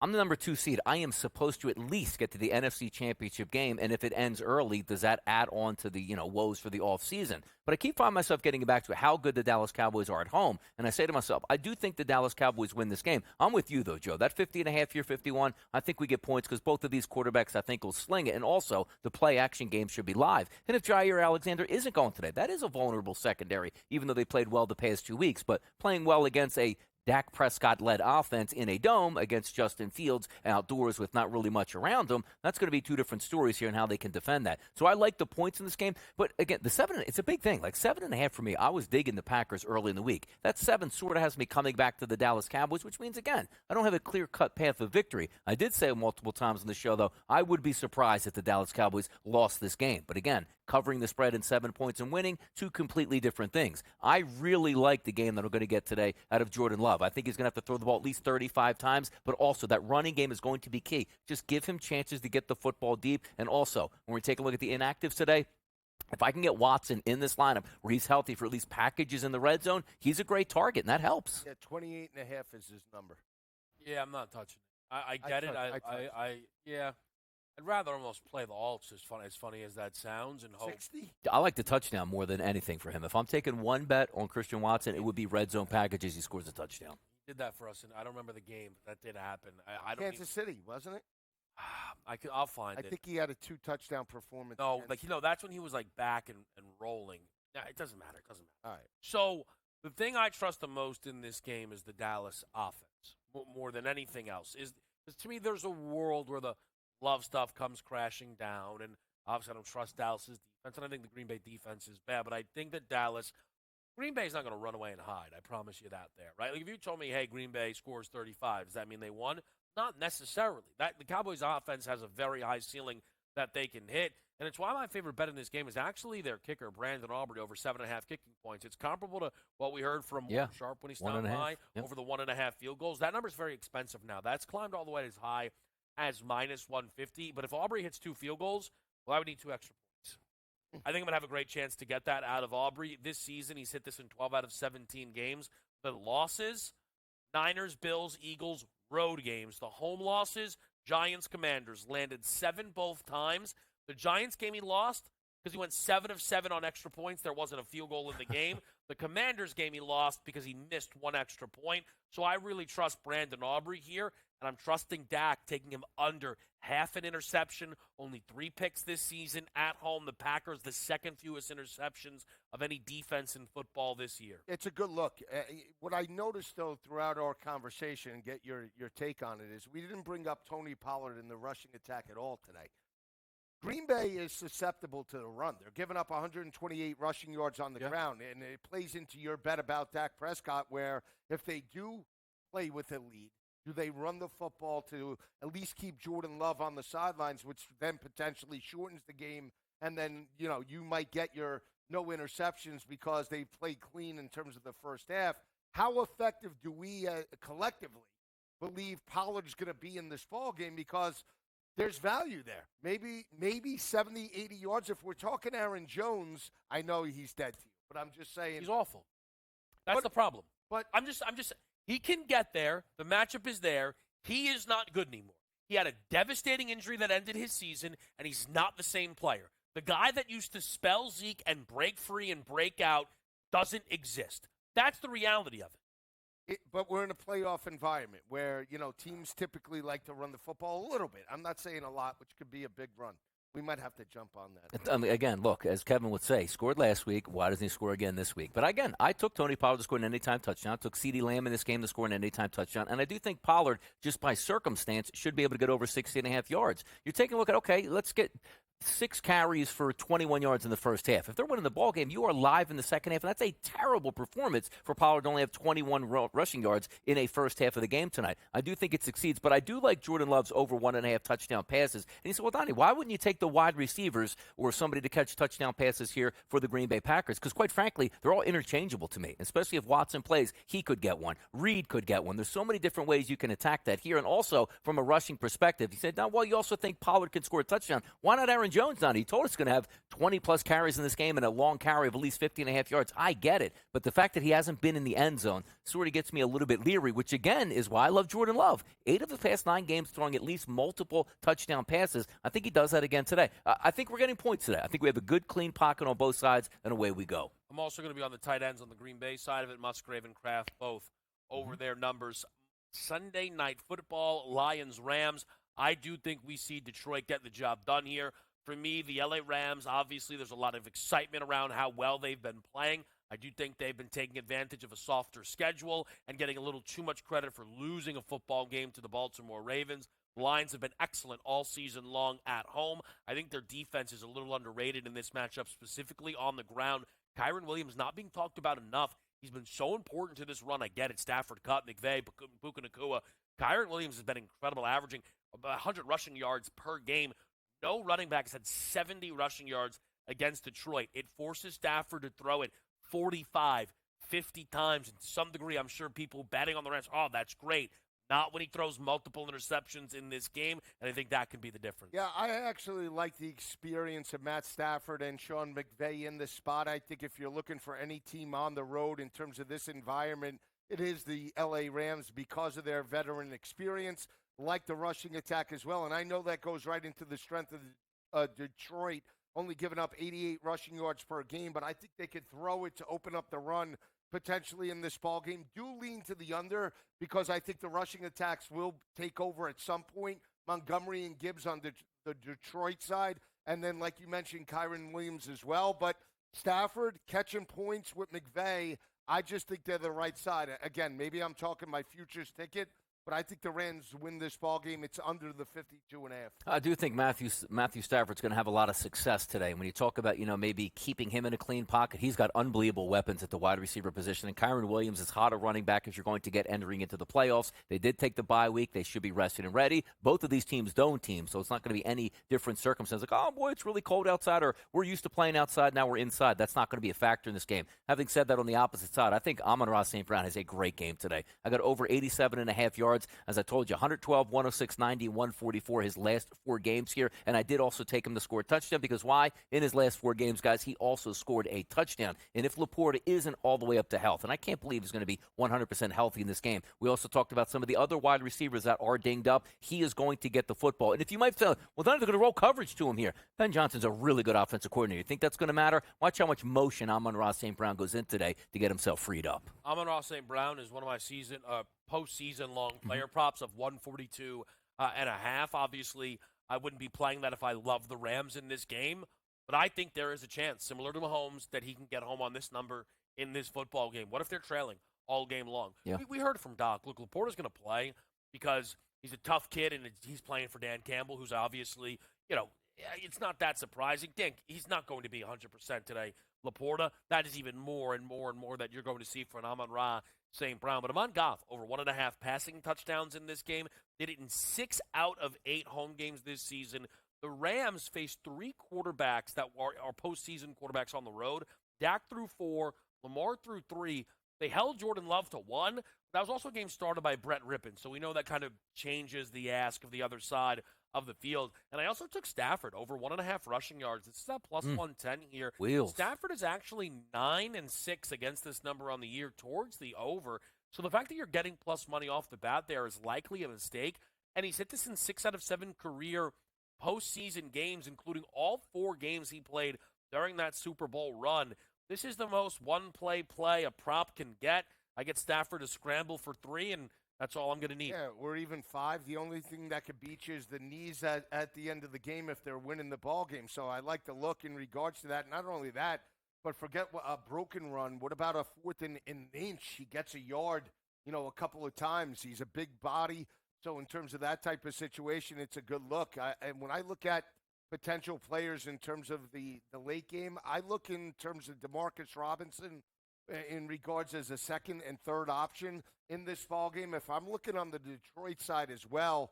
I'm the number 2 seed. I am supposed to at least get to the NFC Championship game, and if it ends early, does that add on to the woes for the offseason? But I keep finding myself getting back to how good the Dallas Cowboys are at home, and I say to myself, I do think the Dallas Cowboys win this game. I'm with you, though, Joe. That 50.5 here, 51, I think we get points because both of these quarterbacks, I think, will sling it, and also the play-action game should be live. And if Jair Alexander isn't going today, that is a vulnerable secondary, even though they played well the past 2 weeks, but playing well against a Dak Prescott-led offense in a dome against Justin Fields outdoors with not really much around them, that's going to be 2 different stories here and how they can defend that. So I like the points in this game. But, again, the 7, it's a big thing. 7.5 for me, I was digging the Packers early in the week. That 7 sort of has me coming back to the Dallas Cowboys, which means, again, I don't have a clear-cut path of victory. I did say multiple times on the show, though, I would be surprised if the Dallas Cowboys lost this game. But, again, covering the spread in 7 points and winning, 2 completely different things. I really like the game that I'm going to get today out of Jordan Love. I think he's going to have to throw the ball at least 35 times, but also that running game is going to be key. Just give him chances to get the football deep. And also, when we take a look at the inactives today, if I can get Watson in this lineup where he's healthy for at least packages in the red zone, he's a great target, and that helps. Yeah, 28.5 is his number. Yeah, I'm not touching it. I get it. Yeah. I'd rather almost play the alts, as funny as that sounds, and hope. 60? I like the touchdown more than anything for him. If I'm taking one bet on Christian Watson, it would be red zone packages. He scores a touchdown. He did that for us, and I don't remember the game, but that did happen. I don't Kansas City, wasn't it? I'll find it. I think he had a 2-touchdown performance. No, that's when he was back and rolling. Yeah, it doesn't matter. All right. So the thing I trust the most in this game is the Dallas offense, more than anything else. Is to me, there's a world where the Love stuff comes crashing down, and obviously I don't trust Dallas's defense, and I think the Green Bay defense is bad, but I think that Green Bay's not going to run away and hide. I promise you that there, right? If you told me, hey, Green Bay scores 35, does that mean they won? Not necessarily. The Cowboys' offense has a very high ceiling that they can hit, and it's why my favorite bet in this game is actually their kicker, Brandon Aubrey, over 7.5 kicking points. It's comparable to what we heard from Warren Sharp when he stopped by over the 1.5 field goals. That number's very expensive now. That's climbed all the way as high as minus 150. But if Aubrey hits 2 field goals, well, I would need 2 extra points. I think I'm going to have a great chance to get that out of Aubrey. This season, he's hit this in 12 out of 17 games. The losses, Niners, Bills, Eagles, road games. The home losses, Giants, Commanders, landed 7 both times. The Giants game he lost because he went 7 of 7 on extra points. There wasn't a field goal in the game. The Commanders game he lost because he missed 1 extra point. So I really trust Brandon Aubrey here, and I'm trusting Dak, taking him under half an interception, only 3 picks this season at home. The Packers, the second fewest interceptions of any defense in football this year. It's a good look. What I noticed, though, throughout our conversation, and get your take on it, is we didn't bring up Tony Pollard in the rushing attack at all today. Green Bay is susceptible to the run. They're giving up 128 rushing yards on the ground, and it plays into your bet about Dak Prescott, where if they do play with a lead, do they run the football to at least keep Jordan Love on the sidelines, which then potentially shortens the game, and then, you might get your no interceptions because they played clean in terms of the first half. How effective do we collectively believe Pollard's going to be in this ball game? Because there's value there. Maybe 70, 80 yards. If we're talking Aaron Jones, I know he's dead to you, but I'm just saying. He's awful. That's the problem. But I'm just he can get there. The matchup is there. He is not good anymore. He had a devastating injury that ended his season, and he's not the same player. The guy that used to spell Zeke and break free and break out doesn't exist. That's the reality of it. But we're in a playoff environment where, teams typically like to run the football a little bit. I'm not saying a lot, which could be a big run. We might have to jump on that. Again, look, as Kevin would say, scored last week. Why doesn't he score again this week? But again, I took Tony Pollard to score an anytime touchdown. Took CeeDee Lamb in this game to score an anytime touchdown. And I do think Pollard, just by circumstance, should be able to get over 60.5 yards. You're taking a look at, okay, let's get 6 carries for 21 yards in the first half. If they're winning the ball game, you are live in the second half, and that's a terrible performance for Pollard to only have 21 rushing yards in a first half of the game tonight. I do think it succeeds, but I do like Jordan Love's over 1.5 touchdown passes. And he said, well, Donnie, why wouldn't you take the wide receivers or somebody to catch touchdown passes here for the Green Bay Packers? Because quite frankly, they're all interchangeable to me, especially if Watson plays. He could get one. Reed could get one. There's so many different ways you can attack that here. And also, from a rushing perspective, he said, now, well, you also think Pollard can score a touchdown. Why not Aaron Jones, Donnie? He told us he's going to have 20-plus carries in this game and a long carry of at least 50.5 yards. I get it. But the fact that he hasn't been in the end zone sort of gets me a little bit leery, which, again, is why I love Jordan Love. 8 of the past 9 games throwing at least multiple touchdown passes. I think he does that again today. I think we're getting points today. I think we have a good, clean pocket on both sides, and away we go. I'm also going to be on the tight ends on the Green Bay side of it. Musgrave and Kraft both over their numbers. Sunday night football, Lions-Rams. I do think we see Detroit get the job done here. For me, the LA Rams, obviously there's a lot of excitement around how well they've been playing. I do think they've been taking advantage of a softer schedule and getting a little too much credit for losing a football game to the Baltimore Ravens. The Lions have been excellent all season long at home. I think their defense is a little underrated in this matchup, specifically on the ground. Kyren Williams not being talked about enough. He's been so important to this run. I get it. Stafford cut, McVay, Puka Nacua. Kyren Williams has been incredible, averaging about 100 rushing yards per game. No running back has had 70 rushing yards against Detroit. It forces Stafford to throw it 45, 50 times. And to some degree, I'm sure people betting on the Rams, oh, that's great. Not when he throws multiple interceptions in this game, and I think that can be the difference. Yeah, I actually like the experience of Matt Stafford and Sean McVay in this spot. I think if you're looking for any team on the road in terms of this environment, it is the L.A. Rams because of their veteran experience, like the rushing attack as well. And I know that goes right into the strength of Detroit, only giving up 88 rushing yards per game, but I think they could throw it to open up the run potentially in this ball game. Do lean to the under because I think the rushing attacks will take over at some point. Montgomery and Gibbs on the Detroit side, and then, like you mentioned, Kyren Williams as well. But Stafford catching points with McVay, I just think they're the right side. Again, maybe I'm talking my futures ticket, but I think the Rams win this ball game. It's under the 52.5. I do think Matthew Stafford's going to have a lot of success today. When you talk about, maybe keeping him in a clean pocket, he's got unbelievable weapons at the wide receiver position. And Kyren Williams is hot a running back as you're going to get entering into the playoffs. They did take the bye week. They should be rested and ready. Both of these teams don't team, so it's not going to be any different circumstance. Like, oh, boy, it's really cold outside, or we're used to playing outside, now we're inside. That's not going to be a factor in this game. Having said that, on the opposite side, I think Amon-Ra St. Brown has a great game today. I got over 87.5 yards. yards. As I told you, 112, 106, 90, 144 his last 4 games here. And I did also take him to score a touchdown because why? In his last 4 games, guys, he also scored a touchdown. And if Laporta isn't all the way up to health, and I can't believe he's going to be 100% healthy in this game. We also talked about some of the other wide receivers that are dinged up. He is going to get the football. And if you might say, well, they're going to roll coverage to him here. Ben Johnson's a really good offensive coordinator. You think that's going to matter? Watch how much motion Amon-Ra St. Brown goes in today to get himself freed up. Amon-Ra St. Brown is one of my postseason long player props of 142 and a half. Obviously, I wouldn't be playing that if I love the Rams in this game, but I think there is a chance, similar to Mahomes, that he can get home on this number in this football game. What if they're trailing all game long? Yeah. We heard from Doc. Look, Laporta's going to play because he's a tough kid, and he's playing for Dan Campbell, who's obviously, it's not that surprising. He's not going to be 100% today. Laporta, that is even more and more and more that you're going to see for an Amon-Ra St. Brown. But Amon Goff, over 1.5 passing touchdowns in this game, did it in 6 out of 8 home games this season. The Rams faced 3 quarterbacks that are postseason quarterbacks on the road. Dak threw 4, Lamar threw 3. They held Jordan Love to 1. That was also a game started by Brett Rippon, so we know that kind of changes the ask of the other side of the field. And I also took Stafford over 1.5 rushing yards. This is at plus 110 here. Wheels. Stafford is actually 9-6 against this number on the year towards the over. So the fact that you're getting plus money off the bat there is likely a mistake. And he's hit this in 6 out of 7 career postseason games, including all 4 games he played during that Super Bowl run. This is the most one-play a prop can get. I get Stafford to scramble for 3, and that's all I'm going to need. Yeah, or even 5. The only thing that could beat you is the knees at the end of the game if they're winning the ball game. So I like the look in regards to that. Not only that, but forget a broken run. What about a 4th and an inch? He gets a yard, a couple of times. He's a big body. So in terms of that type of situation, it's a good look. And when I look at potential players in terms of the late game, I look in terms of Demarcus Robinson in regards as a 2nd and 3rd option in this ball game. If I'm looking on the Detroit side as well,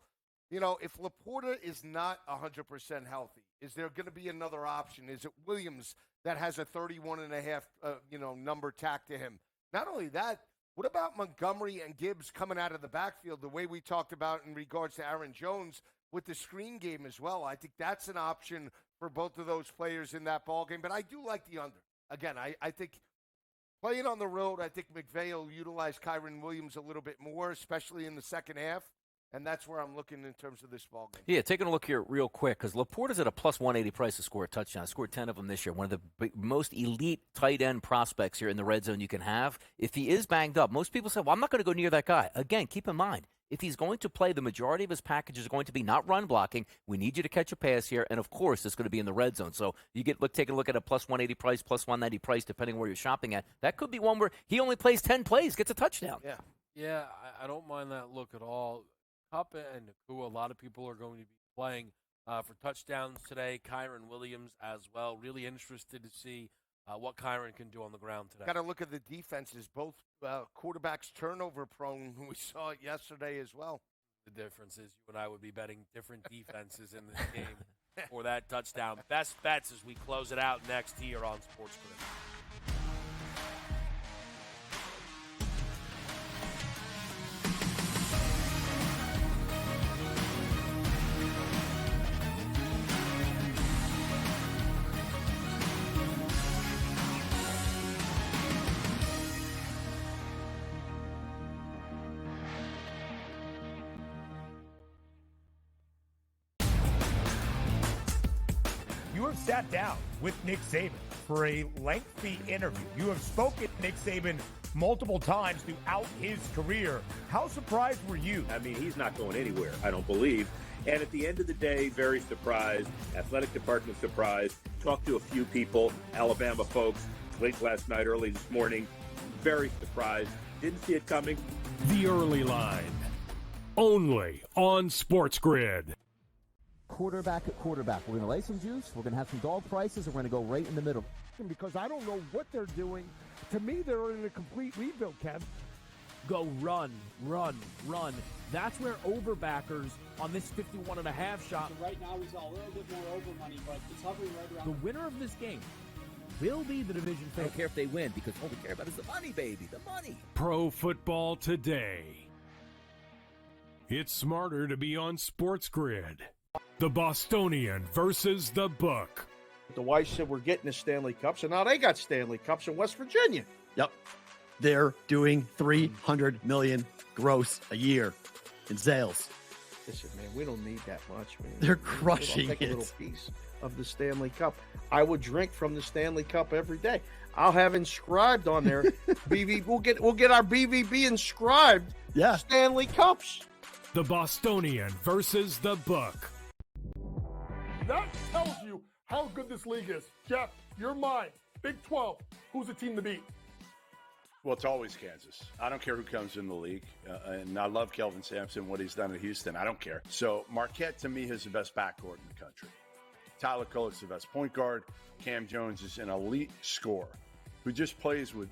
if Laporta is not 100% healthy, is there going to be another option? Is it Williams that has a 31.5 number tacked to him? Not only that, what about Montgomery and Gibbs coming out of the backfield the way we talked about in regards to Aaron Jones with the screen game as well? I think that's an option for both of those players in that ball game. But I do like the under. Again, I think playing on the road, I think McVay will utilize Kyren Williams a little bit more, especially in the second half. And that's where I'm looking in terms of this ball game. Yeah, taking a look here real quick, because Laporta's at a plus 180 price to score a touchdown. Scored 10 of them this year. One of the most elite tight end prospects here in the red zone you can have. If he is banged up, most people say, well, I'm not going to go near that guy. Again, keep in mind, if he's going to play, the majority of his package is going to be not run blocking. We need you to catch a pass here, and of course, it's going to be in the red zone. So you take a look at a plus 180 price, plus 190 price, depending where you're shopping at. That could be one where he only plays 10 plays, gets a touchdown. Yeah, I don't mind that look at all. Kupp and Nakua, a lot of people are going to be playing for touchdowns today. Kyren Williams as well. Really interested to see what Kyren can do on the ground today. Got to look at the defenses. Both quarterbacks turnover prone. We saw it yesterday as well. The difference is you and I would be betting different defenses in this game for that touchdown. Best bets as we close it out next here on SportsGrid. You have sat down with Nick Saban for a lengthy interview. You have spoken to Nick Saban multiple times throughout his career. How surprised were you? I mean, he's not going anywhere, I don't believe. And at the end of the day, very surprised. Athletic department surprised. Talked to a few people, Alabama folks, late last night, early this morning. Very surprised. Didn't see it coming. The Early Line. Only on SportsGrid. Quarterback at quarterback. We're going to lay some juice. We're going to have some dog prices, and we're going to go right in the middle. Because I don't know what they're doing. To me, they're in a complete rebuild, Kev. Go run, run, run. That's where overbackers on this 51.5 shot. So right now, we saw a little bit more over money, but it's hovering right around. The winner of this game will be the division I favorite. don't care if they win, because all we care about is the money, baby, the money. Pro Football Today. It's smarter to be on SportsGrid. The Bostonian versus the Book. The Weiss said we're getting the Stanley Cups, and now they got Stanley Cups in West Virginia. Yep. They're doing $300 million gross a year in sales. Listen, man, we don't need that much, man. They're crushing I'll take it. a little piece of the Stanley Cup. I would drink from the Stanley Cup every day. I'll have inscribed on there. We'll get our BVB inscribed. Yeah. Stanley Cups. The Bostonian versus the Book. That tells you how good this league is. Jeff, you're mine. Big 12. Who's the team to beat? Well, it's always Kansas. I don't care who comes in the league. And I love Kelvin Sampson, what he's done at Houston. I don't care. So Marquette, to me, is the best backcourt in the country. Tyler Kolek's the best point guard. Cam Jones is an elite scorer who just plays with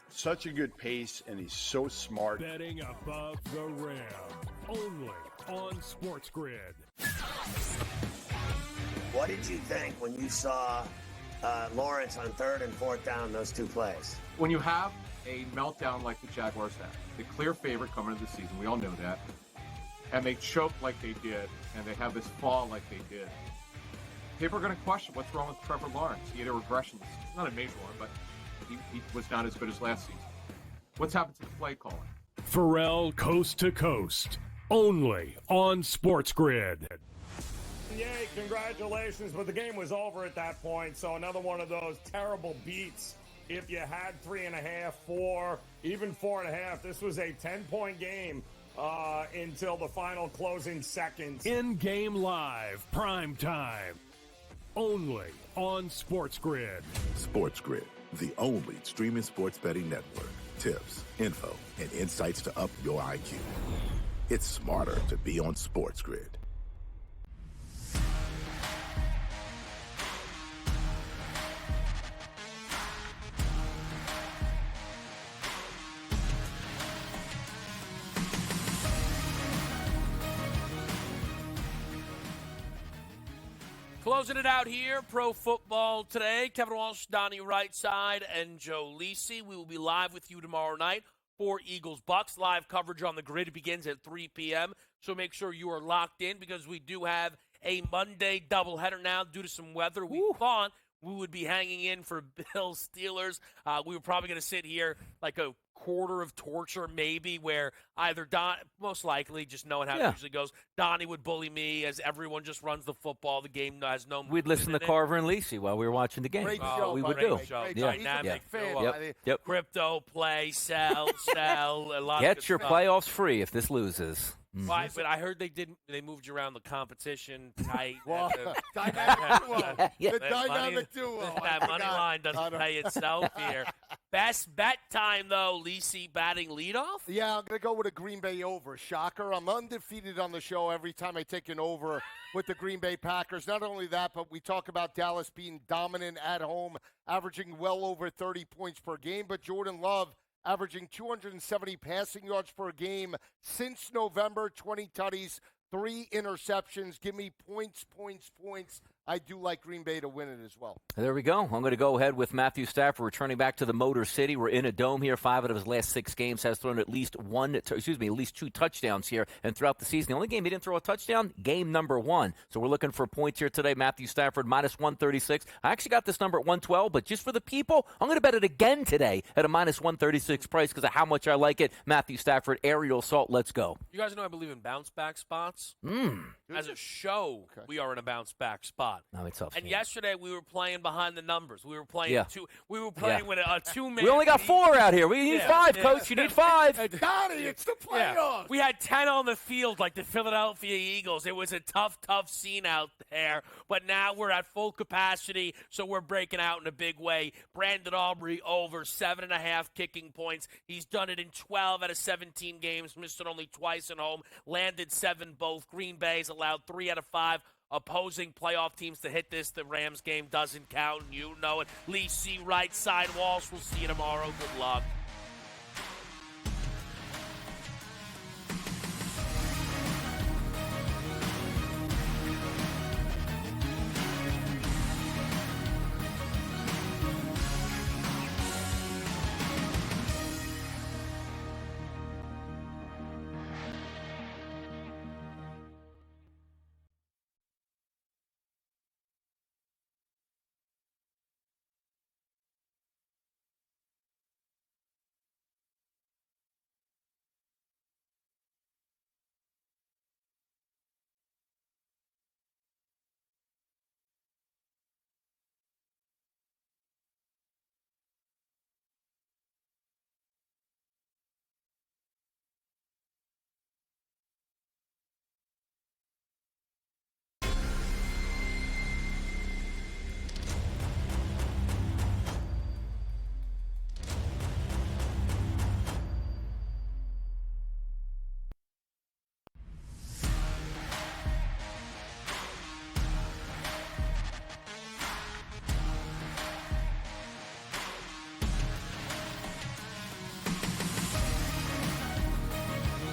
such a good pace, and he's so smart. Betting above the rim. Only on SportsGrid. What did you think when you saw Lawrence on 3rd and 4th down, those two plays? When you have a meltdown like the Jaguars had, the clear favorite coming into the season, we all know that, and they choke like they did, and they have this fall like they did, people are going to question what's wrong with Trevor Lawrence. He had a regression. Not a major one, but he was not as good as last season. What's happened to the play calling? Pharrell Coast to Coast. Only on SportsGrid. Yay, congratulations, but the game was over at that point, so another one of those terrible beats. If you had 3.5, 4, even 4.5, this was a 10-point game until the final closing seconds. In-game live, prime time. Only on SportsGrid. SportsGrid, the only streaming sports betting network. Tips, info, and insights to up your IQ. It's smarter to be on SportsGrid. Closing it out here, Pro Football Today. Kevin Walsh, Donnie Rightside, and Joe Lisi. We will be live with you tomorrow night for Eagles-Bucks. Live coverage on the grid begins at 3 p.m., so make sure you are locked in because we do have a Monday doubleheader now due to some weather. We thought we would be hanging in for Bills Steelers. We were probably going to sit here like a quarter of torture maybe, where either most likely, just knowing how it usually goes, Donnie would bully me as everyone just runs the football. The game has no. We'd listen to Carver and Lisi while we were watching the game. Great show, we would great do. show. Yeah. Dynamic fan. Yep. Crypto play, sell, a lot. Get of your stuff. playoffs free if this loses. But I heard they moved you around the competition tight. Well, The dynamic duo. That money line doesn't pay itself here. Best bet time, though, Lisi batting leadoff? Yeah, I'm going to go with a Green Bay over. Shocker. I'm undefeated on the show every time I take an over with the Green Bay Packers. Not only that, but we talk about Dallas being dominant at home, averaging well over 30 points per game. But Jordan Love averaging 270 passing yards per game since November, 20 tutties, 3 interceptions. Give me points. I do like Green Bay to win it as well. There we go. I'm going to go ahead with Matthew Stafford returning back to the Motor City. We're in a dome here. 5 out of his last 6 games has thrown at least 2 touchdowns here. And throughout the season, the only game he didn't throw a touchdown, game number 1. So we're looking for points here today. Matthew Stafford minus 136. I actually got this number at 112, but just for the people, I'm going to bet it again today at a minus 136 price because of how much I like it. Matthew Stafford, aerial assault. Let's go. You guys know I believe in bounce back spots. As a show, we are in a bounce back spot. No, it's tough. And yesterday we were playing behind the numbers. We were playing with a 2-man. We only got 4 out here. We need 5, Coach. You need 5. Donnie, it's the playoffs. We had 10 on the field like the Philadelphia Eagles. It was a tough scene out there. But now we're at full capacity, so we're breaking out in a big way. Brandon Aubrey over 7.5 kicking points. He's done it in 12 out of 17 games. Missed it only twice at home. Landed 7 both. Green Bay's allowed 3 out of 5 opposing playoff teams to hit this. The Rams game doesn't count, and you know it. Lee C. Right side Walsh. We'll see you tomorrow. Good luck.